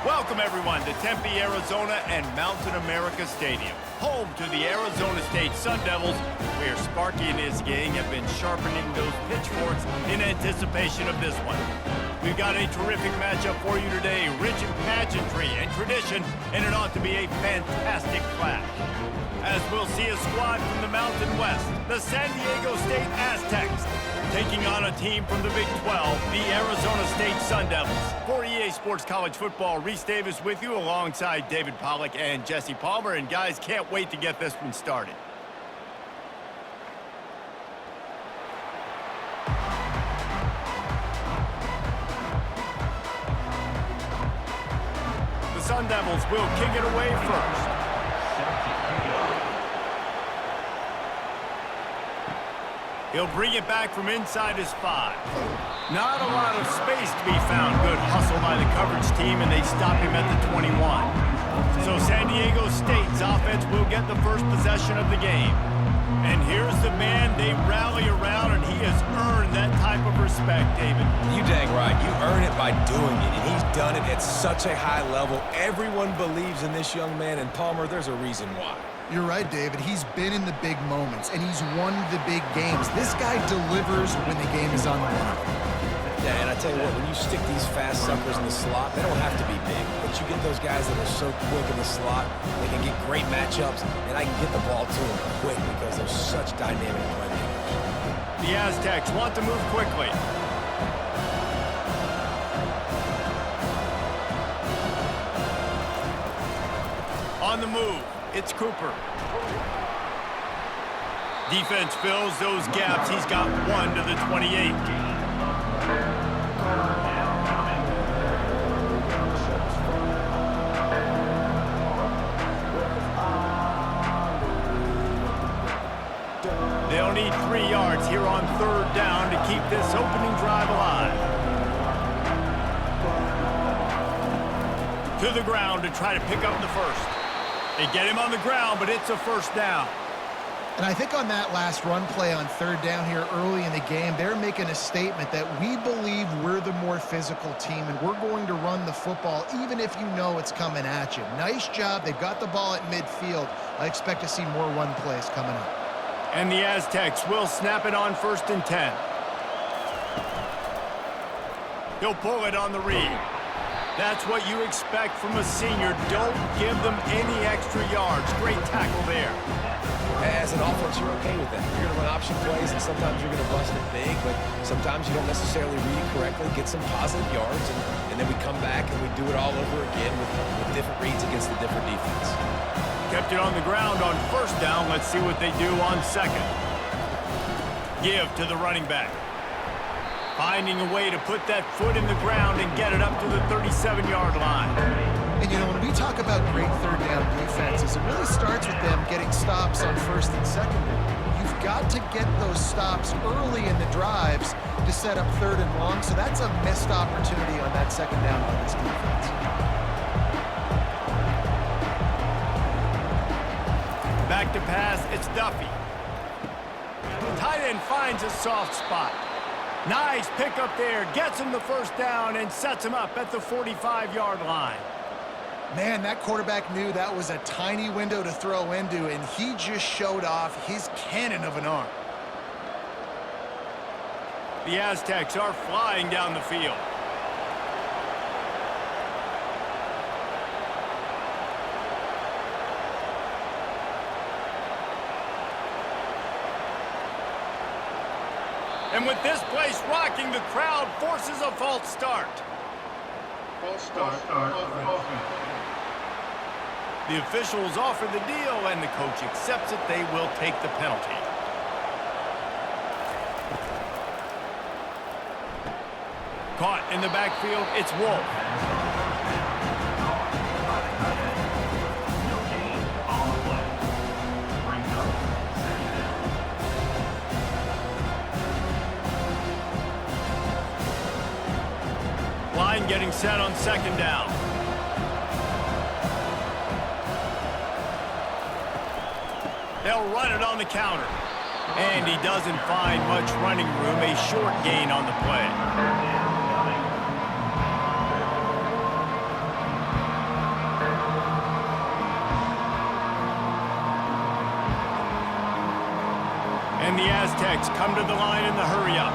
Welcome, everyone, to Tempe, Arizona and Mountain America Stadium, home to the Arizona State Sun Devils, where Sparky and his gang have been sharpening those pitchforks in anticipation of this one. We've got a terrific matchup for you today, rich in pageantry and tradition, and it ought to be a fantastic clash. As we'll see a squad from the Mountain West, the San Diego State Aztecs, taking on a team from the Big 12, the Arizona State Sun Devils. For EA Sports College Football, Reese Davis with you alongside David Pollack and Jesse Palmer. And guys, can't wait to get this one started. The Sun Devils will kick it away first. He'll bring it back from inside his 5. Not a lot of space to be found. Good hustle by the coverage team, and they stop him at the 21. So San Diego State's offense will get the first possession of the game. And here's the man they rally around, and he has earned that type of respect, David. You dang right. You earn it by doing it, and he's done it at such a high level. Everyone believes in this young man, and Palmer, there's a reason why. You're right, David. He's been in the big moments, and he's won the big games. This guy delivers when the game is on the line. Yeah, and I tell you what, when you stick these fast suckers in the slot, they don't have to be big. But you get those guys that are so quick in the slot, they can get great matchups, and I can get the ball to them quick because they're such dynamic playmakers. The Aztecs want to move quickly. On the move, it's Cooper. Defense fills those gaps. He's got 1 to the 28. They'll need 3 yards here on 3rd down to keep this opening drive alive. To the ground to try to pick up the first. They get him on the ground, but it's a first down. And I think on that last run play on 3rd down here early in the game, they're making a statement that we believe we're the more physical team, and we're going to run the football even if you know it's coming at you. Nice job. They've got the ball at midfield. I expect to see more run plays coming up. And the Aztecs will snap it on 1st and 10. He'll pull it on the read. That's what you expect from a senior. Don't give them any extra yards. Great tackle there. As an offense, you're okay with that. You're going to run option plays, and sometimes you're going to bust it big, but sometimes you don't necessarily read it correctly, get some positive yards, and then we come back and we do it all over again with different reads against the different defense. Kept it on the ground on 1st down. Let's see what they do on 2nd. Give to the running back. Finding a way to put that foot in the ground and get it up to the 37-yard line. And, you know, when we talk about great 3rd down defenses, it really starts with them getting stops on 1st and 2nd. You've got to get those stops early in the drives to set up 3rd and long, so that's a missed opportunity on that 2nd down by this defense. Back to pass, it's Duffy. Tight end finds a soft spot. Nice pickup there, gets him the 1st down and sets him up at the 45-yard line. Man, that quarterback knew that was a tiny window to throw into, and he just showed off his cannon of an arm. The Aztecs are flying down the field. And with this place rocking, the crowd forces a false start. False start. The officials offer the deal, and the coach accepts it. They will take the penalty. Caught in the backfield, it's Wolf. Line getting set on 2nd down. They'll run it on the counter. And he doesn't find much running room. A short gain on the play. Aztecs come to the line in the hurry-up.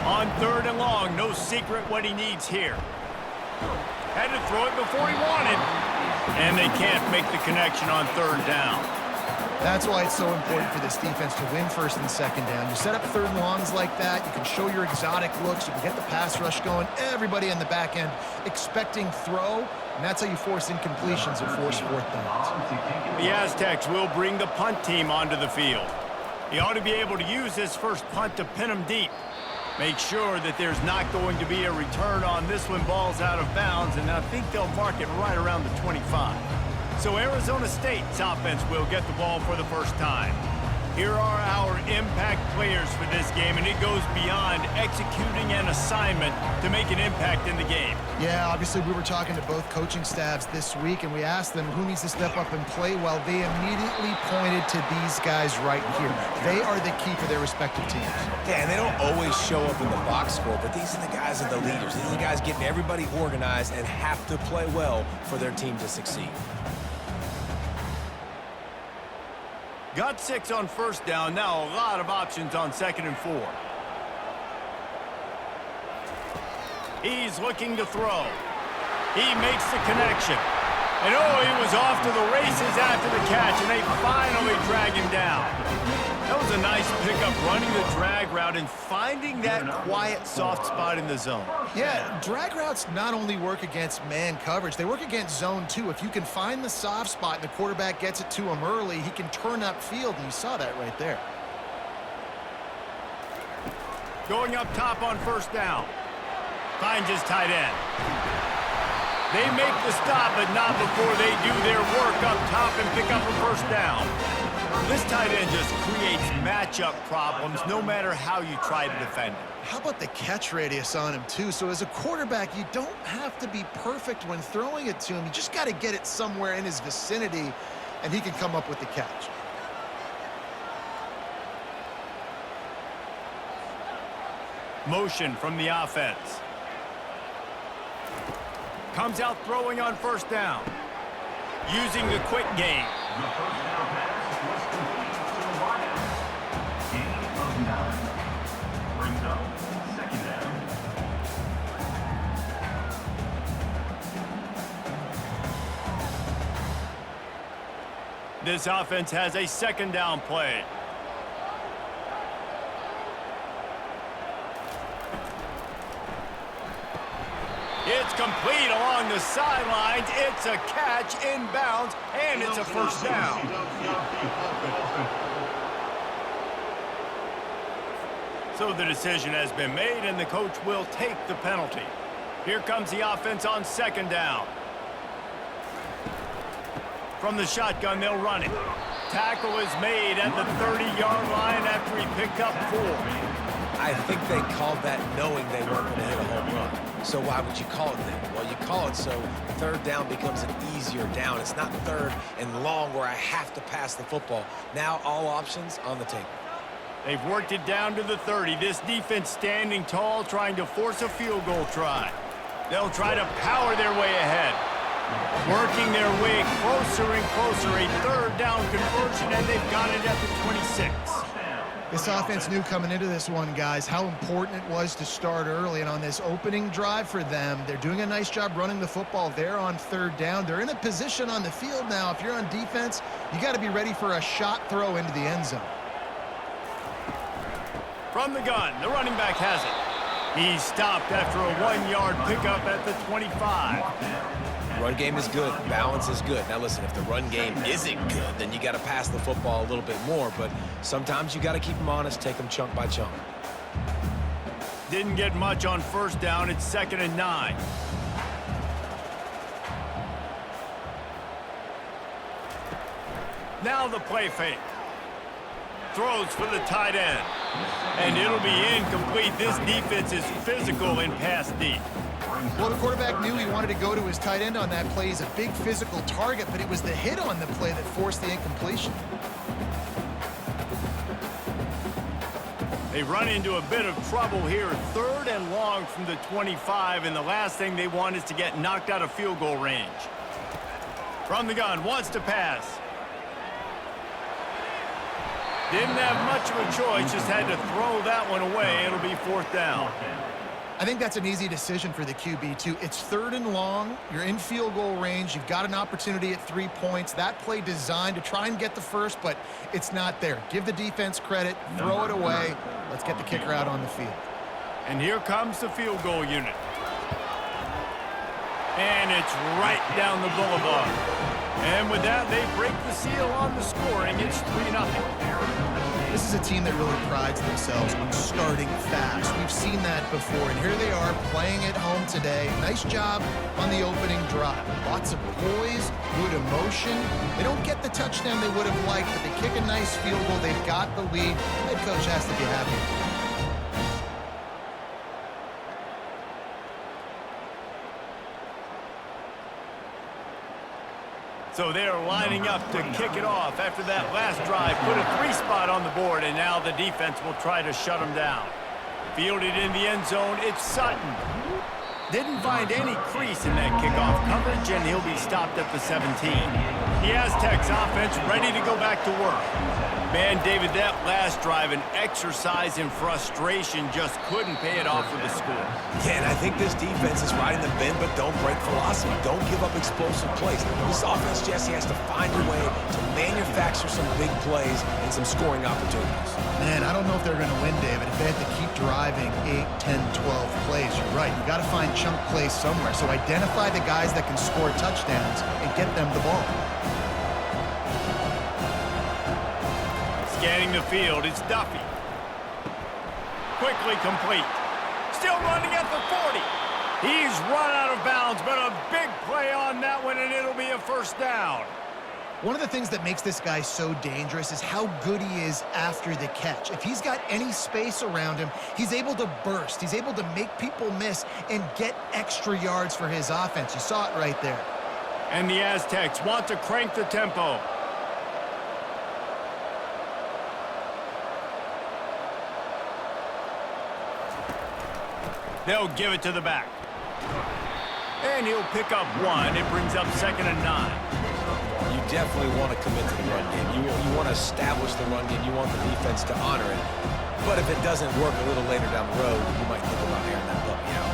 On 3rd and long, no secret what he needs here. Had to throw it before he wanted. And they can't make the connection on 3rd down. That's why it's so important for this defense to win 1st and 2nd down. You set up 3rd and longs like that, you can show your exotic looks, you can get the pass rush going, everybody in the back end expecting throw, and that's how you force incompletions and force 4th downs. The Aztecs will bring the punt team onto the field. He ought to be able to use his first punt to pin them deep. Make sure that there's not going to be a return on this when ball's out of bounds, and I think they'll mark it right around the 25. So Arizona State's offense will get the ball for the first time. Here are our impact players for this game, and it goes beyond executing an assignment to make an impact in the game. Yeah, obviously we were talking to both coaching staffs this week, and we asked them who needs to step up and play well. They immediately pointed to these guys right here. They are the key for their respective teams. Yeah, and they don't always show up in the box score, but these are the guys that are the leaders. These are the guys getting everybody organized and have to play well for their team to succeed. Got 6 on 1st down. Now a lot of options on 2nd and 4. He's looking to throw. He makes the connection. And oh, he was off to the races after the catch, and they finally drag him down. That was a nice pickup, running the drag route and finding that quiet, soft spot in the zone. Yeah, drag routes not only work against man coverage, they work against zone too. If you can find the soft spot and the quarterback gets it to him early, he can turn upfield, and you saw that right there. Going up top on 1st down. Finds his tight end. They make the stop, but not before they do their work up top and pick up a 1st down. This tight end just creates matchup problems no matter how you try to defend him. How about the catch radius on him, too? So as a quarterback, you don't have to be perfect when throwing it to him. You just got to get it somewhere in his vicinity, and he can come up with the catch. Motion from the offense. Comes out throwing on 1st down. Using the quick game. This offense has a 2nd down play. It's complete along the sidelines. It's a catch inbounds, and it's a 1st down. So the decision has been made, and the coach will take the penalty. Here comes the offense on 2nd down. From the shotgun, they'll run it. Tackle is made at the 30-yard line after he picked up 4. I think they called that knowing they weren't going to hit a home run. So why would you call it then? Well, you call it so 3rd down becomes an easier down. It's not 3rd and long where I have to pass the football. Now all options on the table. They've worked it down to the 30. This defense standing tall, trying to force a field goal try. They'll try to power their way ahead. Working their way closer and closer. A 3rd down conversion, and they've got it at the 26. This offense knew coming into this one, guys, how important it was to start early. And on this opening drive for them, they're doing a nice job running the football. They're on 3rd down. They're in a position on the field now. If you're on defense, you got to be ready for a shot throw into the end zone. From the gun, the running back has it. He's stopped after a 1-yard pickup at the 25. Run game is good. Balance is good. Now, listen, if the run game isn't good, then you got to pass the football a little bit more. But sometimes you got to keep them honest, take them chunk by chunk. Didn't get much on 1st down. It's 2nd and 9. Now the play fake. Throws for the tight end. And it'll be incomplete. This defense is physical in pass deep. Well, the quarterback knew he wanted to go to his tight end on that play. He's a big physical target, but it was the hit on the play that forced the incompletion. They run into a bit of trouble here. 3rd and long from the 25, and the last thing they want is to get knocked out of field goal range. From the gun, wants to pass. Didn't have much of a choice, just had to throw that one away. It'll be 4th down. I think that's an easy decision for the QB, too. It's 3rd and long. You're in field goal range. You've got an opportunity at 3 points. That play designed to try and get the first, but it's not there. Give the defense credit. Throw it away. Let's get the kicker out on the field. And here comes the field goal unit. And it's right down the boulevard. And with that, they break the seal on the scoring. It's 3-0. This is a team that really prides themselves on starting fast. We've seen that before, and here they are playing at home today. Nice job on the opening drive. Lots of poise, good emotion. They don't get the touchdown they would have liked, but they kick a nice field goal. They've got the lead. Head coach has to be happy. So they're lining up to kick it off after that last drive. Put a 3-spot on the board, and now the defense will try to shut them down. Fielded in the end zone, it's Sutton. Didn't find any crease in that kickoff coverage, and he'll be stopped at the 17. The Aztecs offense ready to go back to work. Man, David, that last drive, an exercise in frustration, just couldn't pay it off with the score. Yeah, and I think this defense is riding the bend but don't break philosophy. Don't give up explosive plays. This offense, Jesse, has to find a way to manufacture some big plays and some scoring opportunities. Man, I don't know if they're going to win, David, if they have to keep driving 8, 10, 12 plays. You're right. You got to find chunk plays somewhere. So identify the guys that can score touchdowns and get them the ball. Scanning the field, it's Duffy. Quickly complete. Still running at the 40. He's run out of bounds, but a big play on that one, and it'll be a 1st down. One of the things that makes this guy so dangerous is how good he is after the catch. If he's got any space around him, he's able to burst. He's able to make people miss and get extra yards for his offense. You saw it right there. And the Aztecs want to crank the tempo. They'll give it to the back. And he'll pick up 1. It brings up 2nd and 9. You definitely want to commit to the run game. You want to establish the run game. You want the defense to honor it. But if it doesn't work a little later down the road, you might think about airing that puppy out.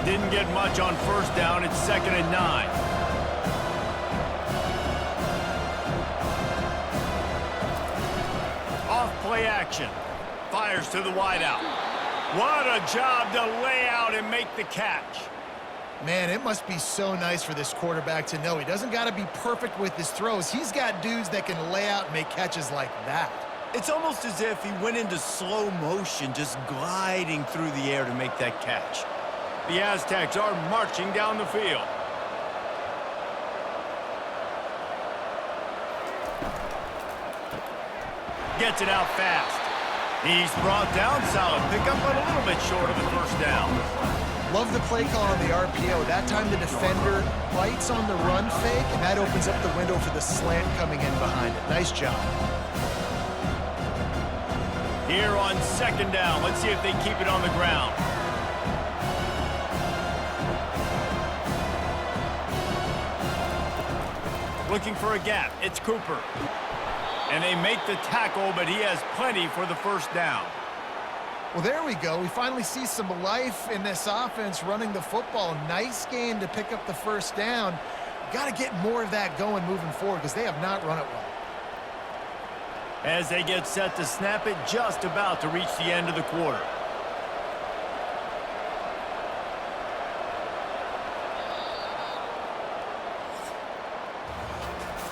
Didn't get much on 1st down. It's 2nd and 9. Off play action. Fires to the wideout. What a job to lay out and make the catch. Man, it must be so nice for this quarterback to know he doesn't got to be perfect with his throws. He's got dudes that can lay out and make catches like that. It's almost as if he went into slow motion, just gliding through the air to make that catch. The Aztecs are marching down the field. Gets it out fast. He's brought down, solid pickup, but a little bit short of the 1st down. Love the play call on the RPO. That time the defender bites on the run fake, and that opens up the window for the slant coming in behind it. Nice job. Here on 2nd down, let's see if they keep it on the ground. Looking for a gap, it's Cooper. And they make the tackle, but he has plenty for the 1st down. Well, there we go. We finally see some life in this offense running the football. Nice game to pick up the 1st down. Got to get more of that going moving forward because they have not run it well. As they get set to snap it, just about to reach the end of the quarter.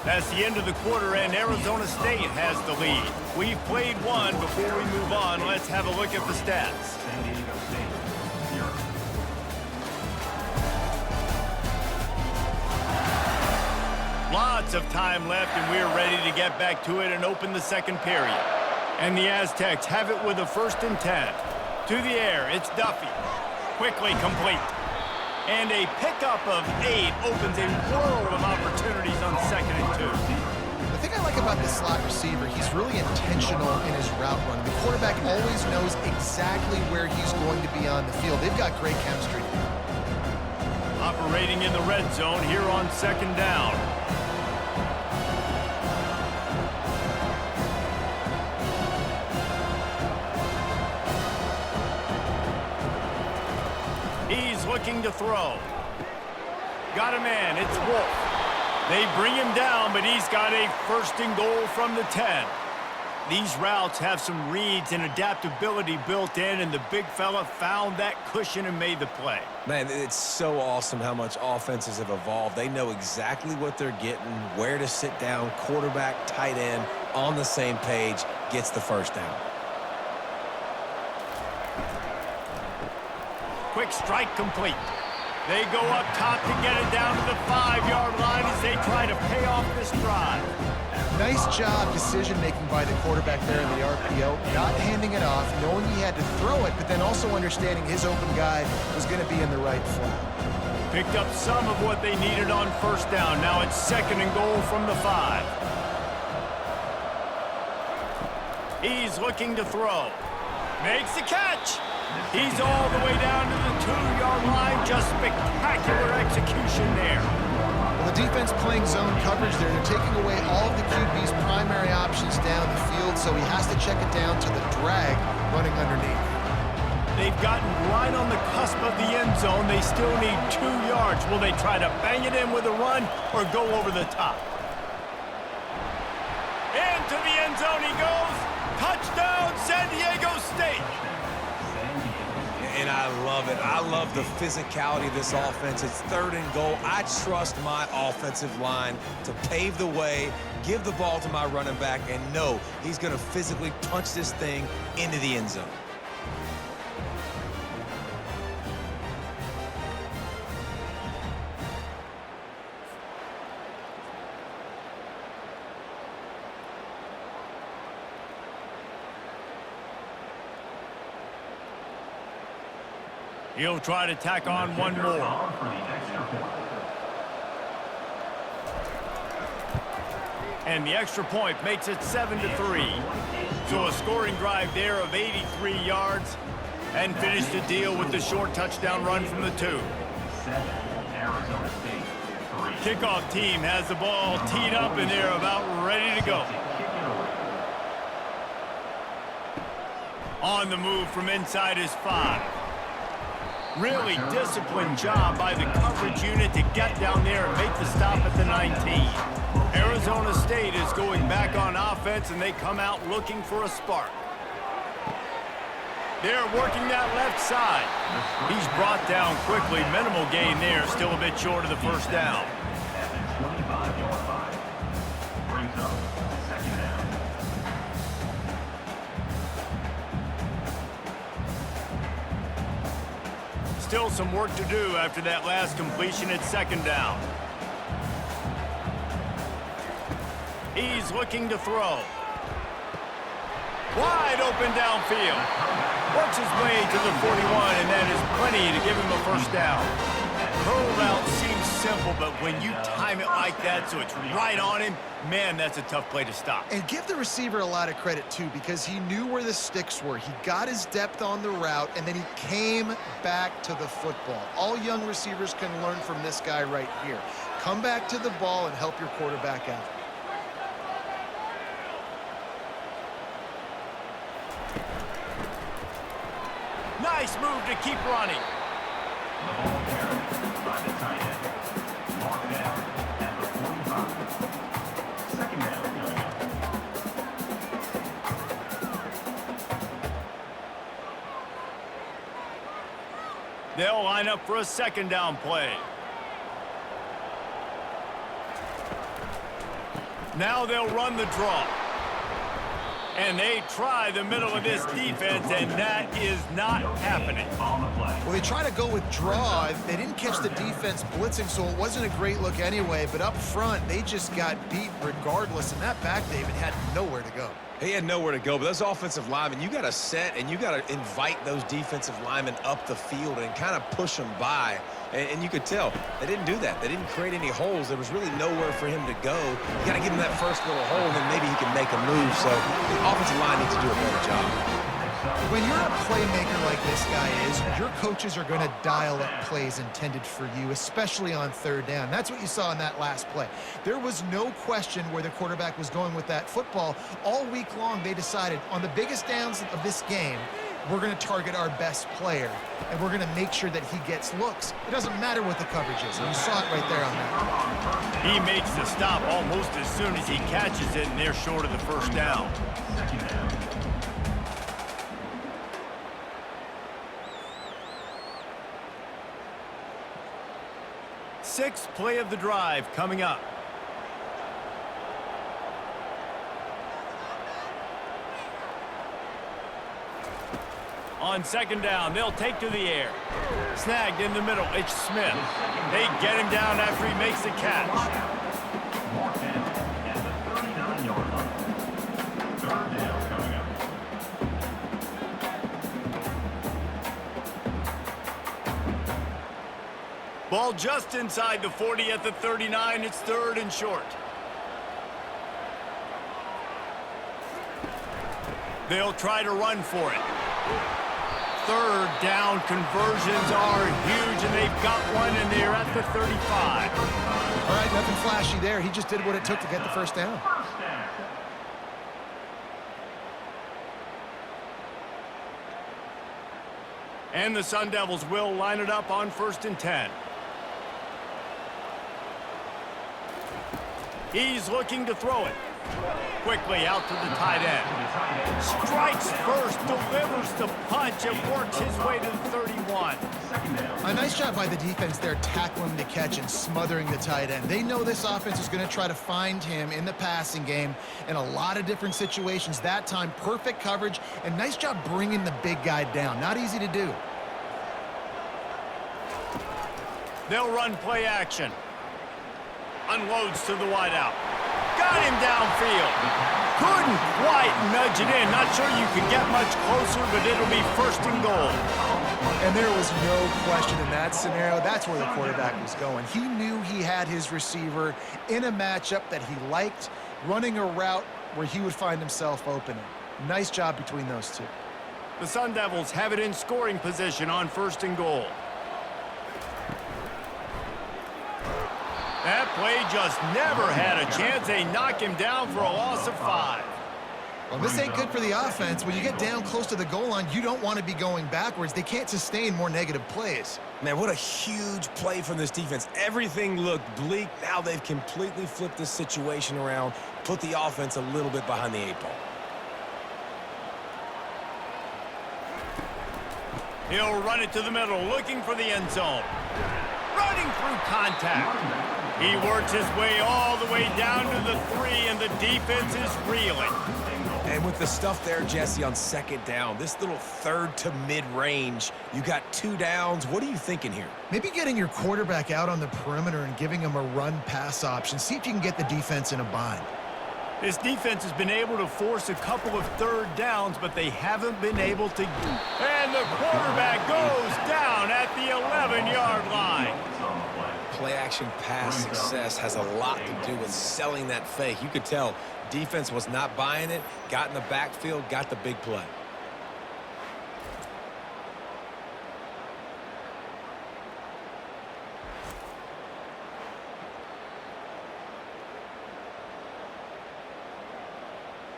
That's the end of the quarter, and Arizona State has the lead. We've played one. Before we move on, let's have a look at the stats. Lots of time left, and we're ready to get back to it and open the 2nd period. And the Aztecs have it with a 1st and 10. To the air, it's Duffy. Quickly complete. And a pickup of 8 opens a world of opportunities on 2nd and 2. The thing I like about this slot receiver, he's really intentional in his route running. The quarterback always knows exactly where he's going to be on the field. They've got great chemistry. operating in the red zone here on 2nd down. He's looking to throw. Got a man, it's Wolf. They bring him down, but he's got a 1st and goal from the 10. These routes have some reads and adaptability built in, and the big fella found that cushion and made the play. Man, it's so awesome how much offenses have evolved. They know exactly what they're getting, where to sit down, quarterback, tight end, on the same page, gets the 1st down. Quick strike complete. They go up top to get it down to the 5-yard line as they try to pay off this drive. Nice job decision-making by the quarterback there in the RPO, not handing it off, knowing he had to throw it, but then also understanding his open guy was going to be in the right flat. Picked up some of what they needed on 1st down. Now it's 2nd and goal from the 5. He's looking to throw. Makes the catch. He's all the way down to the 2-yard line. Just spectacular execution there. Well, the defense playing zone coverage there. They're taking away all of the QB's primary options down the field, so he has to check it down to the drag running underneath. They've gotten right on the cusp of the end zone. They still need 2 yards. Will they try to bang it in with a run or go over the top? Into the end zone he goes. Touchdown, San Diego State. And I love it. I love the physicality of this offense. It's 3rd and goal. I trust my offensive line to pave the way, give the ball to my running back, and know he's going to physically punch this thing into the end zone. He'll try to tack on one more. And the extra point makes it 7-3. So a scoring drive there of 83 yards and finish the deal with the short touchdown run from the 2. Kickoff team has the ball teed up and they're about ready to go. On the move from inside his 5. Really disciplined job by the coverage unit to get down there and make the stop at the 19. Arizona State is going back on offense, and they come out looking for a spark. They're working that left side. He's brought down quickly. Minimal gain there, still a bit short of the 1st down. Still some work to do after that last completion at 2nd down. He's looking to throw. Wide open downfield. Works his way to the 41, and that is plenty to give him a 1st down. Curl route seems simple, but when you time it like that so it's right on him, man, that's a tough play to stop. And give the receiver a lot of credit, too, because he knew where the sticks were. He got his depth on the route, and then he came back to the football. All young receivers can learn from this guy right here. Come back to the ball and help your quarterback out. Nice move to keep running. The ball carried by the tight end. Marked down at the 45. 2nd down coming up. They'll line up for a 2nd down play. Now they'll run the draw. And they try the middle of this defense, and that is not happening. Well, they try to go with draw. They didn't catch the defense blitzing, so it wasn't a great look anyway. But up front, they just got beat regardless. And that back, David, had nowhere to go. He had nowhere to go, but those offensive linemen, you got to set and you got to invite those defensive linemen up the field and kind of push them by. And you could tell they didn't do that. They didn't create any holes. There was really nowhere for him to go. You got to give him that first little hole, and then maybe he can make a move. So the offensive line needs to do a better job. When you're a playmaker like this guy is, your coaches are going to dial up plays intended for you, especially on third down. That's what you saw in that last play. There was no question where the quarterback was going with that football. All week long, they decided on the biggest downs of this game, we're going to target our best player, and we're going to make sure that he gets looks. It doesn't matter what the coverage is, and you saw it right there on that. He makes the stop almost as soon as he catches it, and they're short of the first down. Sixth play of the drive coming up. On second down, they'll take to the air. Snagged in the middle, it's Smith. They get him down after he makes the catch. Marked down at the 39-yard line. Third down coming up. Ball just inside the 40 at the 39. It's third and short. They'll try to run for it. Third down conversions are huge, and they've got one, and they're at the 35. All right, nothing flashy there. He just did what it took to get the first down. And the Sun Devils will line it up on 1st and 10. He's looking to throw it. Quickly out to the tight end. Strikes first, delivers the punch, and works his way to the 31. A nice job by the defense there, tackling the catch and smothering the tight end. They know this offense is going to try to find him in the passing game in a lot of different situations. That time, perfect coverage, and nice job bringing the big guy down. Not easy to do. They'll run play action. Unloads to the wideout. Got him downfield. Couldn't quite nudge it in. Not sure you could get much closer, but it'll be 1st and goal. And there was no question in that scenario. That's where the quarterback was going. He knew he had his receiver in a matchup that he liked, running a route where he would find himself opening. Nice job between those two. The Sun Devils have it in scoring position on 1st and goal. That play just never had a chance. They knock him down for a loss of 5. Well, this ain't good for the offense. When you get down close to the goal line, you don't want to be going backwards. They can't sustain more negative plays. Man, what a huge play from this defense. Everything looked bleak. Now they've completely flipped this situation around, put the offense a little bit behind the 8 ball. He'll run it to the middle, looking for the end zone. Running through contact. He works his way all the way down to the 3, and the defense is reeling. And with the stuff there, Jesse, on second down, this little third to mid-range, you got 2 downs. What are you thinking here? Maybe getting your quarterback out on the perimeter and giving him a run-pass option. See if you can get the defense in a bind. This defense has been able to force a couple of third downs, but they haven't been able to. And the quarterback goes down at the 11-yard line. Play-action pass success has a lot to do with selling that fake. You could tell defense was not buying it, got in the backfield, got the big play.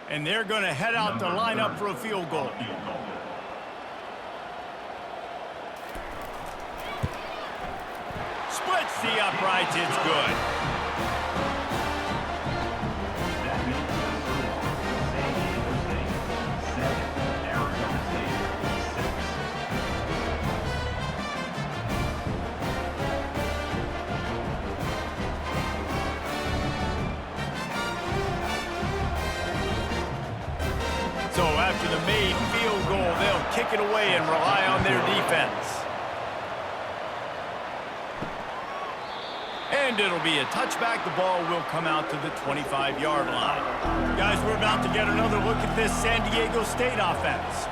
And they're going to head out to line up for a field goal. Splits the uprights, it's good. That makes it San Diego State 7, Arizona State 6. So after the made field goal, they'll kick it away and rely on their defense. And it'll be a touchback. The ball will come out to the 25-yard line. Guys, we're about to get another look at this San Diego State offense.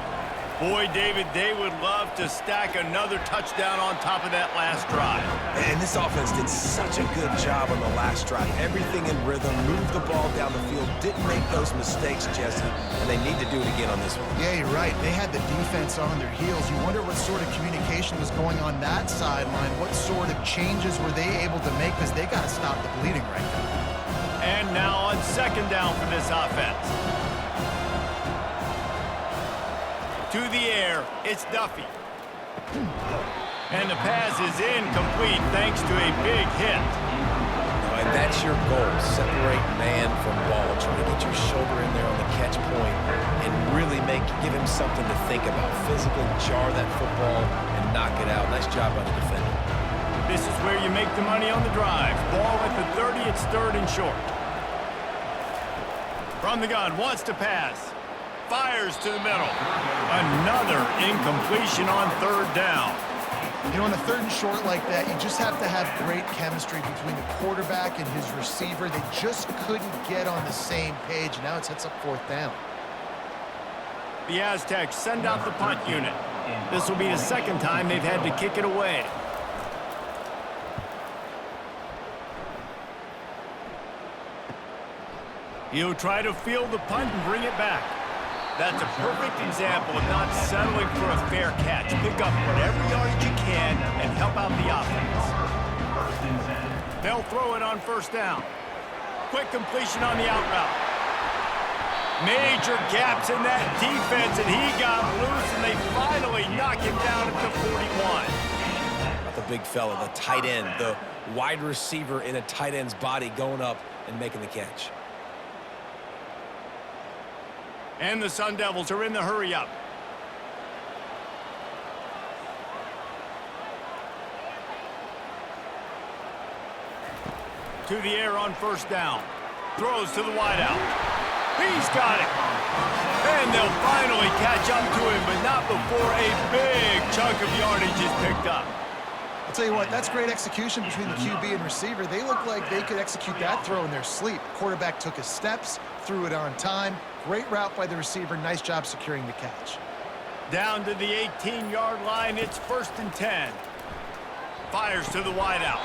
Boy, David, they would love to stack another touchdown on top of that last drive. And this offense did such a good job on the last drive. Everything in rhythm, moved the ball down the field, didn't make those mistakes, Jesse, and they need to do it again on this one. Yeah, you're right. They had the defense on their heels. You wonder what sort of communication was going on that sideline. What sort of changes were they able to make, because they got to stop the bleeding right now. And now on second down for this offense. To the air, it's Duffy. And the pass is incomplete thanks to a big hit. And that's your goal, separate man from ball. Try to get your shoulder in there on the catch point and really give him something to think about. Physically jar that football and knock it out. Nice job by the defender. This is where you make the money on the drive. Ball at the 30, it's third and short. From the gun, wants to pass. Fires to the middle. Another incompletion on third down. You know, on a third and short like that, you just have to have great chemistry between the quarterback and his receiver. They just couldn't get on the same page. Now it sets up fourth down. The Aztecs send out the punt unit. This will be the second time they've had to kick it away. He'll try to field the punt and bring it back. That's a perfect example of not settling for a fair catch. Pick up whatever yardage you can and help out the offense. They'll throw it on first down. Quick completion on the out route. Major gaps in that defense, and he got loose, and they finally knock him down at the 41. Not the big fella, the tight end, the wide receiver in a tight end's body going up and making the catch. And the Sun Devils are in the hurry-up. To the air on first down. Throws to the wideout. He's got it. And they'll finally catch up to him, but not before a big chunk of yardage is picked up. I'll tell you what, that's great execution between the QB and receiver. They look like they could execute that throw in their sleep. Quarterback took his steps, threw it on time. Great route by the receiver. Nice job securing the catch. Down to the 18-yard line, it's first and 10. Fires to the wideout.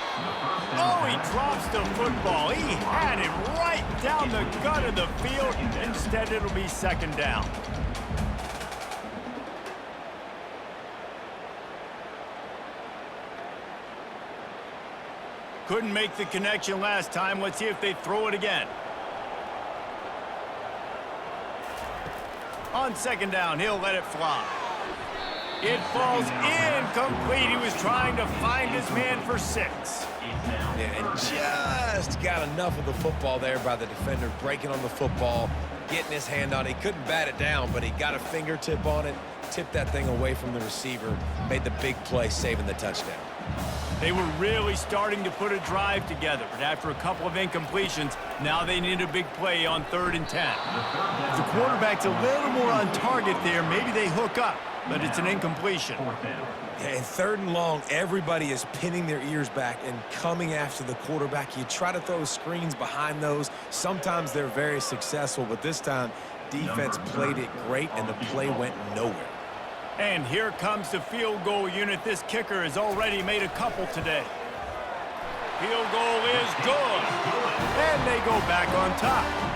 Oh, he drops the football. He had it right down the gut of the field. Instead, it'll be second down. Couldn't make the connection last time. Let's see if they throw it again. On second down, he'll let it fly. It falls incomplete. He was trying to find his man for 6. Yeah, and just got enough of the football there by the defender, breaking on the football, getting his hand on it. He couldn't bat it down, but he got a fingertip on it, tipped that thing away from the receiver, made the big play, saving the touchdown. They were really starting to put a drive together, but after a couple of incompletions, now they need a big play on 3rd and 10. If the quarterback's a little more on target there, maybe they hook up, but it's an incompletion. Yeah, and 3rd and long, everybody is pinning their ears back and coming after the quarterback. You try to throw screens behind those. Sometimes they're very successful, but this time, defense played it great, and the play went nowhere. And here comes the field goal unit. This kicker has already made a couple today. Field goal is good. And they go back on top.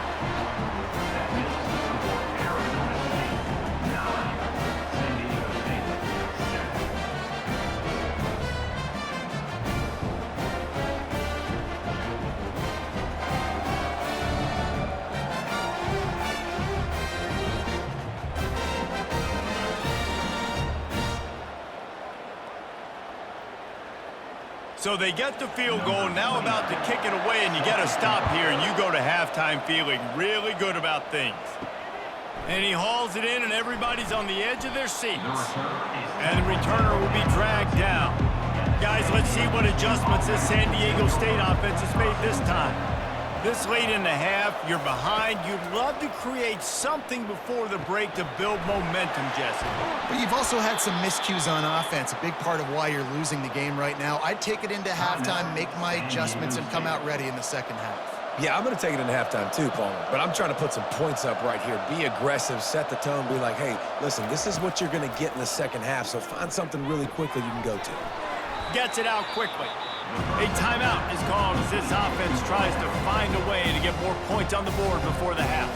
So they get the field goal, now about to kick it away, and you get a stop here, and you go to halftime feeling really good about things. And he hauls it in, and everybody's on the edge of their seats. And the returner will be dragged down. Guys, let's see what adjustments this San Diego State offense has made this time. This late in the half, you're behind. You'd love to create something before the break to build momentum, Jesse. But you've also had some miscues on offense, a big part of why you're losing the game right now. I'd take it into halftime, make my adjustments, and come out ready in the second half. Yeah, I'm going to take it into halftime too, Palmer. But I'm trying to put some points up right here. Be aggressive, set the tone, be like, hey, listen, this is what you're going to get in the second half, so find something really quickly you can go to. Gets it out quickly. A timeout is called as this offense tries to find a way to get more points on the board before the half.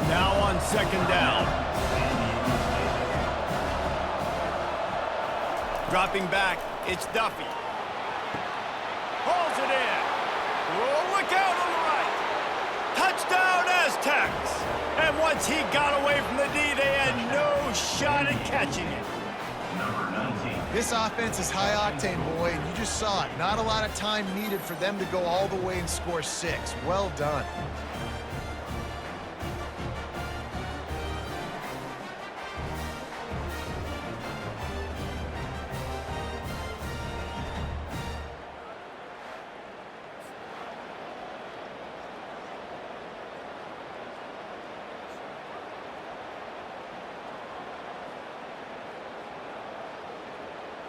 Now on second down. Dropping back, it's Duffy. Hauls it in. Oh, look out on the right. Touchdown Aztecs. And once he got away from the D, they had no shot at catching it. Number 19. This offense is high octane, boy, and you just saw it. Not a lot of time needed for them to go all the way and score 6. Well done.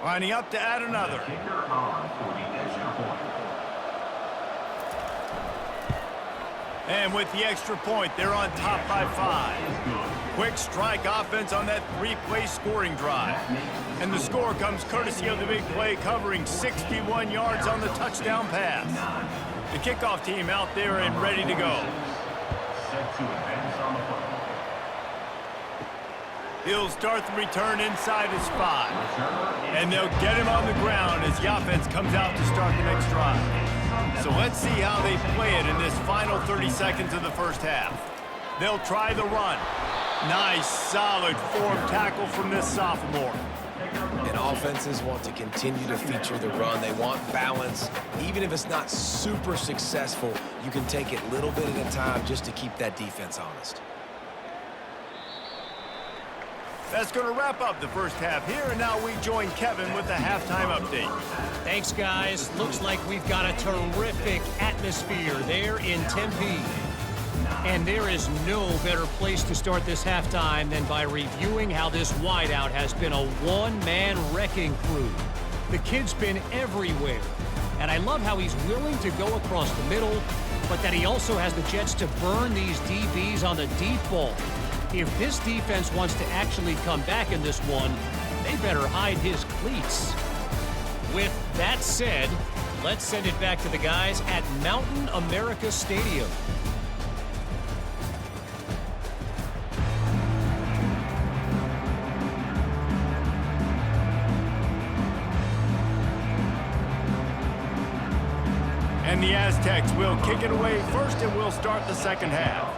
Lining up to add another. Kicker on for the extra point. And with the extra point, they're on top by 5. Quick strike offense on that 3-play scoring drive. And the score comes courtesy of the big play covering 61 yards on the touchdown pass. The kickoff team out there and ready to go. Set to advance on the football. He'll start the return inside his 5. And they'll get him on the ground as the offense comes out to start the next drive. So let's see how they play it in this final 30 seconds of the first half. They'll try the run. Nice, solid form tackle from this sophomore. And offenses want to continue to feature the run. They want balance. Even if it's not super successful, you can take it little bit at a time just to keep that defense honest. That's going to wrap up the first half here, and now we join Kevin with the halftime update. Thanks, guys. Looks like we've got a terrific atmosphere there in Tempe. And there is no better place to start this halftime than by reviewing how this wideout has been a one-man wrecking crew. The kid's been everywhere. And I love how he's willing to go across the middle, but that he also has the jets to burn these DBs on the deep ball. If this defense wants to actually come back in this one, they better hide his cleats. With that said, let's send it back to the guys at Mountain America Stadium. And the Aztecs will kick it away first, and we'll start the second half.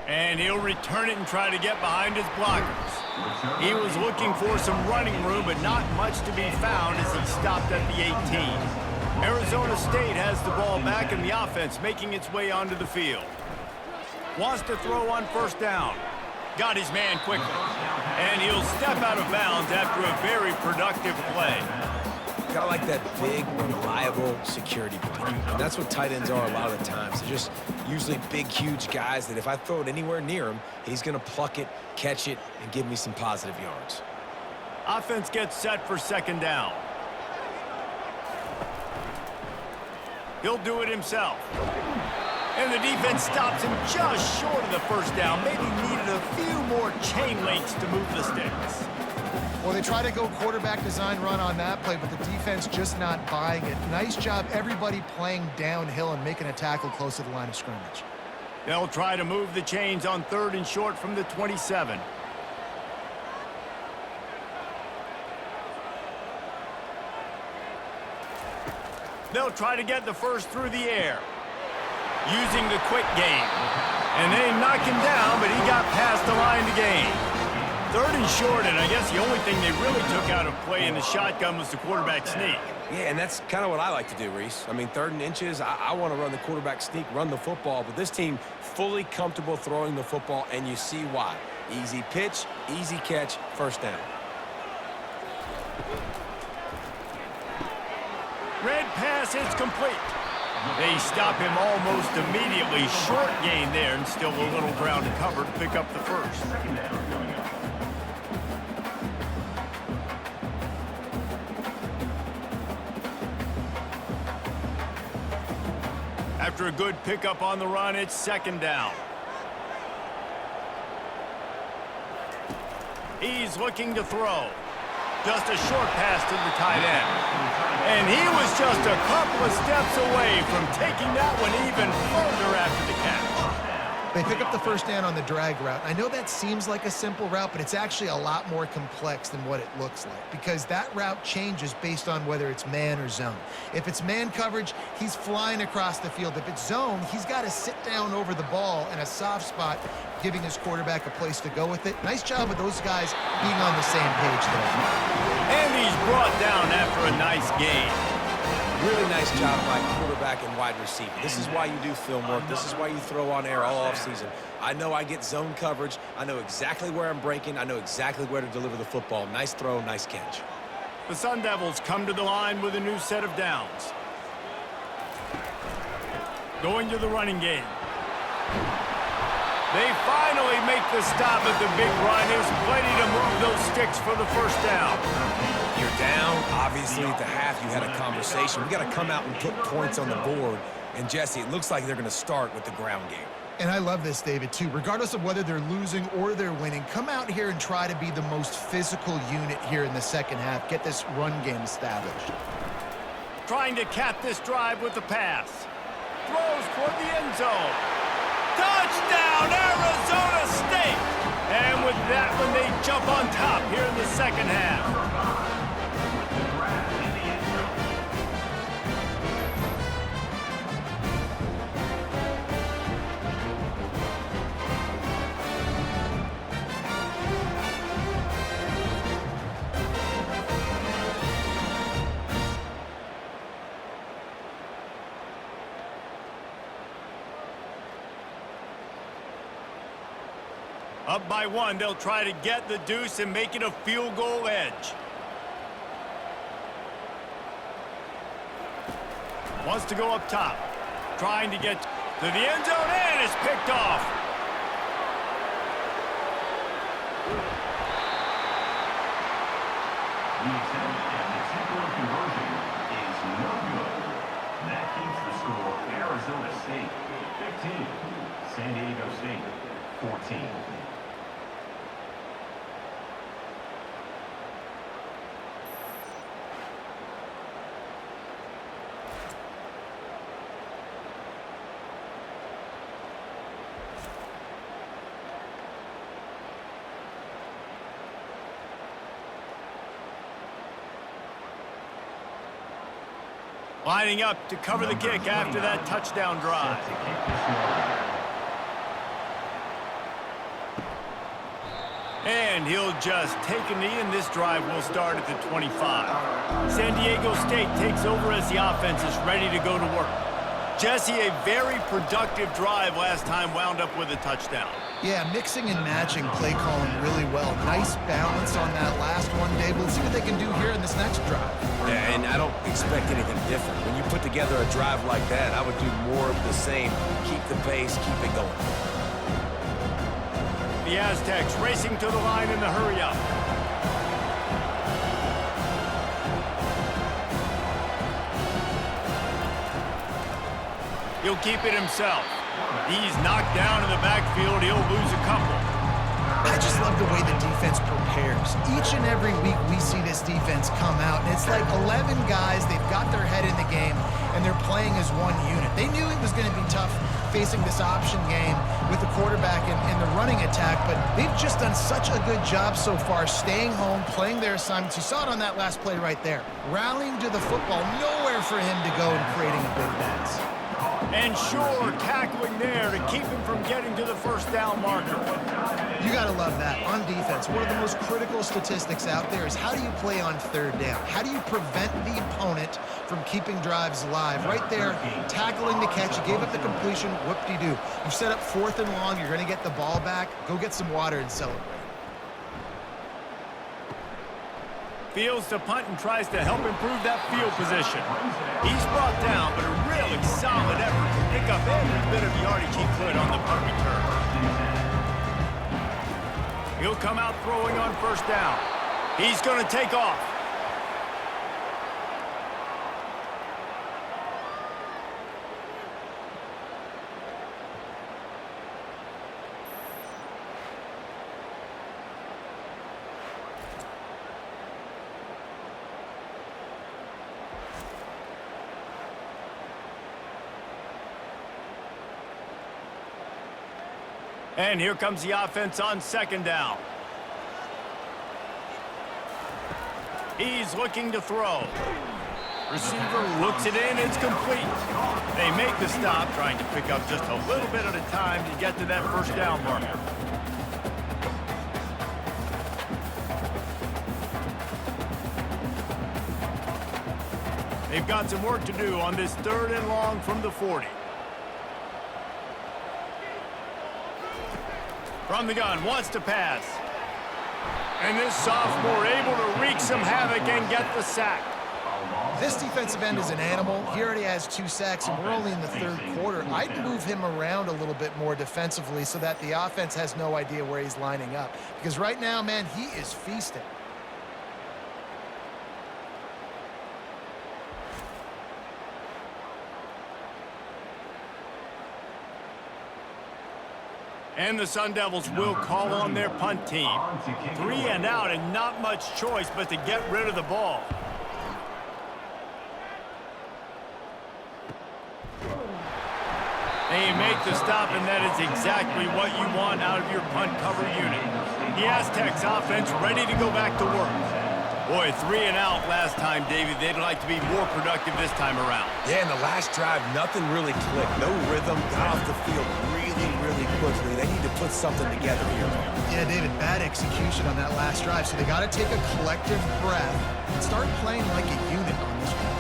And he'll return it and try to get behind his blockers. He was looking for some running room, but not much to be found as he stopped at the 18. Arizona State has the ball back, and the offense making its way onto the field. Wants to throw on first down. Got his man quickly. And he'll step out of bounds after a very productive play. Got like that big, reliable security blanket. And that's what tight ends are a lot of the times. They're just usually big, huge guys that if I throw it anywhere near him, he's going to pluck it, catch it, and give me some positive yards. Offense gets set for second down. He'll do it himself. And the defense stops him just short of the first down. Maybe needed a few more chain links to move the sticks. Well, they try to go quarterback design run on that play, but the defense just not buying it. Nice job, everybody playing downhill and making a tackle close to the line of scrimmage. They'll try to move the chains on 3rd and short from the 27. They'll try to get the first through the air, using the quick game. And they knock him down, but he got past the line to gain. 3rd and short, and I guess the only thing they really took out of play in the shotgun was the quarterback sneak. Yeah, and that's kind of what I like to do, Reese. I mean, 3rd and inches, I want to run the quarterback sneak, run the football, but this team fully comfortable throwing the football, and you see why. Easy pitch, easy catch, first down. Red pass is complete. They stop him almost immediately. Short gain there, and still a little ground to cover to pick up the first. After a good pickup on the run, it's second down. He's looking to throw. Just a short pass to the tight end. And he was just a couple of steps away from taking that one even further after the catch. They pick up the first down on the drag route. I know that seems like a simple route, but it's actually a lot more complex than what it looks like because that route changes based on whether it's man or zone. If it's man coverage, he's flying across the field. If it's zone, he's got to sit down over the ball in a soft spot, giving his quarterback a place to go with it. Nice job of those guys being on the same page there. And he's brought down after a nice gain. Really nice job by quarterback and wide receiver. This is why you do film work. This is why you throw on air all offseason. I know I get zone coverage. I know exactly where I'm breaking. I know exactly where to deliver the football. Nice throw, nice catch. The Sun Devils come to the line with a new set of downs. Going to the running game. They finally make the stop at the big run. There's plenty to move those sticks for the first down. You're down. Obviously, at the half, you had a conversation. We got to come out and put points on the board. And, Jesse, it looks like they're going to start with the ground game. And I love this, David, too. Regardless of whether they're losing or they're winning, come out here and try to be the most physical unit here in the second half. Get this run game established. Trying to cap this drive with the pass. Throws toward the end zone. Touchdown, Arizona State! And with that one, they jump on top here in the second half. Up by one, they'll try to get the deuce and make it a field goal edge. Wants to go up top. Trying to get to the end zone and is picked off. The attempt at the two-point conversion is no good. That keeps the score Arizona State 15, San Diego State 14. Lining up to cover the kick after that touchdown drive. And he'll just take a knee, and this drive will start at the 25. San Diego State takes over as the offense is ready to go to work. Jesse, a very productive drive last time, wound up with a touchdown. Yeah, mixing and matching play calling really well. Nice balance on that last one, Dave. Let's see what they can do here in this next drive. Yeah, and I don't expect anything different. When you put together a drive like that, I would do more of the same. Keep the pace, keep it going. The Aztecs racing to the line in the hurry-up. He'll keep it himself. He's knocked down in the backfield. He'll lose a couple. I just love the way the defense prepares. Each and every week we see this defense come out, and it's like 11 guys. They've got their head in the game, and they're playing as one unit. They knew it was going to be tough facing this option game with the quarterback in the running attack, but they've just done such a good job so far staying home, playing their assignments. You saw it on that last play right there. Rallying to the football, nowhere for him to go and creating a big pass. And sure, tackling there to keep him from getting to the first down marker. You got to love that. On defense, one of the most critical statistics out there is how do you play on third down? How do you prevent the opponent from keeping drives alive? Right there, tackling the catch. You gave up the completion. Whoop-de-doo. You've set up 4th and long. You're going to get the ball back. Go get some water and celebrate. Fields to punt and tries to help improve that field position. He's brought down, but a really solid effort to pick up every bit of yardage he could on the punt return. He'll come out throwing on first down. He's going to take off. And here comes the offense on second down. He's looking to throw. Receiver looks it in, it's complete. They make the stop, trying to pick up just a little bit at a time to get to that first down marker. They've got some work to do on this 3rd and long from the 40. From the gun, wants to pass. And this sophomore able to wreak some havoc and get the sack. This defensive end is an animal. He already has 2 sacks, and we're only in the 3rd quarter. I'd move him around a little bit more defensively so that the offense has no idea where he's lining up. Because right now, man, he is feasting. And the Sun Devils will call on their punt team. 3 and out and not much choice but to get rid of the ball. They make the stop, and that is exactly what you want out of your punt cover unit. The Aztecs offense ready to go back to work. Boy, 3 and out last time, David. They'd like to be more productive this time around. Yeah, in the last drive, nothing really clicked. No rhythm, got off the field really quickly. They need to put something together here. Yeah, David, bad execution on that last drive. So they got to take a collective breath and start playing like a unit on this one.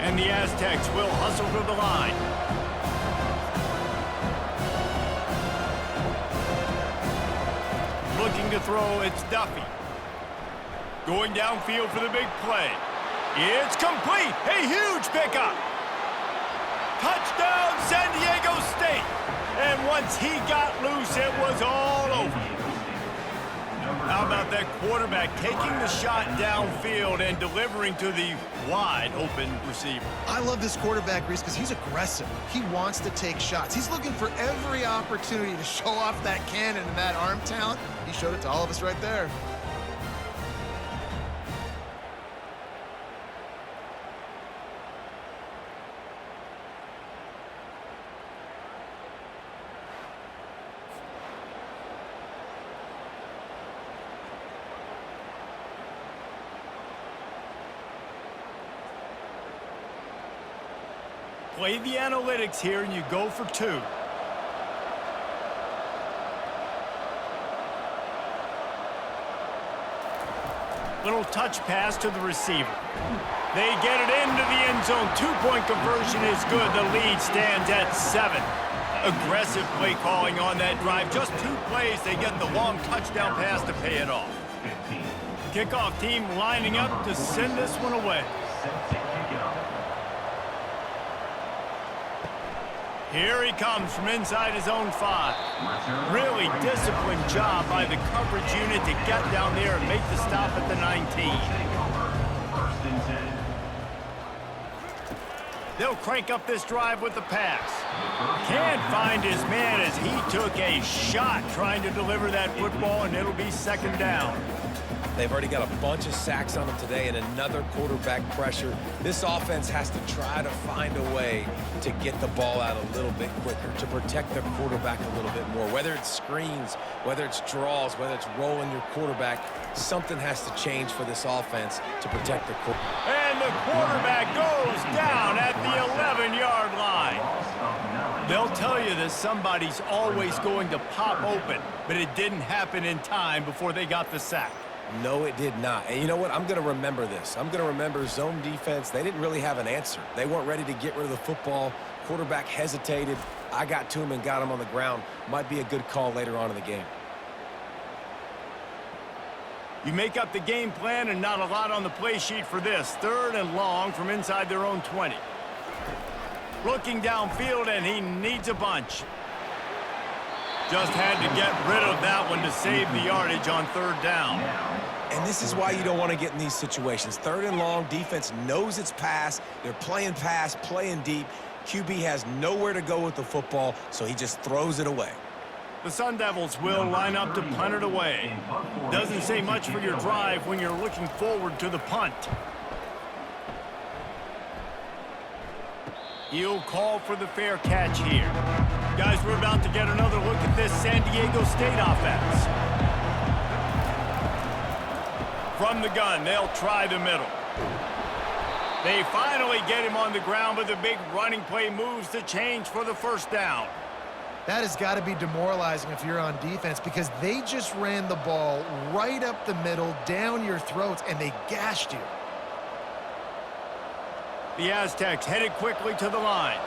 And the Aztecs will hustle to the line. Looking to throw, it's Duffy. Going downfield for the big play. It's complete. A huge pickup. Touchdown, San Diego State. And once he got loose, it was all over. How about that quarterback taking the shot downfield and delivering to the wide open receiver? I love this quarterback, Reese, because he's aggressive. He wants to take shots. He's looking for every opportunity to show off that cannon and that arm talent. He showed it to all of us right there. Play the analytics here, and you go for 2. Little touch pass to the receiver. They get it into the end zone. 2-point conversion is good. The lead stands at 7. Aggressive play calling on that drive. Just 2 plays, they get the long touchdown pass to pay it off. Kickoff team lining up to send this one away. Here he comes from inside his own 5. Really disciplined job by the coverage unit to get down there and make the stop at the 19. They'll crank up this drive with the pass. Can't find his man as he took a shot trying to deliver that football, and it'll be 2nd down. They've already got a bunch of sacks on them today and another quarterback pressure. This offense has to try to find a way to get the ball out a little bit quicker, to protect their quarterback a little bit more. Whether it's screens, whether it's draws, whether it's rolling your quarterback, something has to change for this offense to protect the quarterback. And the quarterback goes down at the 11-yard line. They'll tell you that somebody's always going to pop open, but it didn't happen in time before they got the sack. No, it did not. And you know what? I'm going to remember this. I'm going to remember zone defense. They didn't really have an answer. They weren't ready to get rid of the football. Quarterback hesitated. I got to him and got him on the ground. Might be a good call later on in the game. You make up the game plan and not a lot on the play sheet for this. 3rd and long from inside their own 20. Looking downfield, and he needs a bunch. Just had to get rid of that one to save the yardage on 3rd down. And this is why you don't want to get in these situations. 3rd and long, defense knows it's pass. They're playing pass, playing deep. QB has nowhere to go with the football, so he just throws it away. The Sun Devils will line up to punt it away. Doesn't say much for your drive when you're looking forward to the punt. He'll call for the fair catch here. Guys, we're about to get another look at this San Diego State offense. From the gun, they'll try the middle. They finally get him on the ground, but the big running play moves the change for the first down. That has got to be demoralizing if you're on defense because they just ran the ball right up the middle, down your throats, and they gashed you. The Aztecs headed quickly to the line.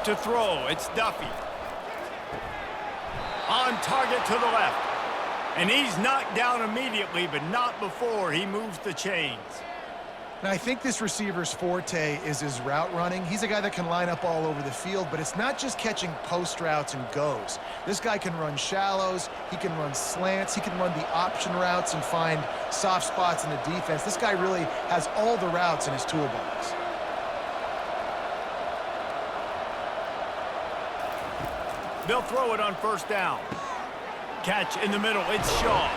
To throw, it's Duffy. On target to the left. And he's knocked down immediately, but not before he moves the chains. Now, I think this receiver's forte is his route running. He's a guy that can line up all over the field, but it's not just catching post routes and goes. This guy can run shallows, he can run slants, he can run the option routes and find soft spots in the defense. This guy really has all the routes in his toolbox. They'll throw it on first down. Catch in the middle, it's Shaw.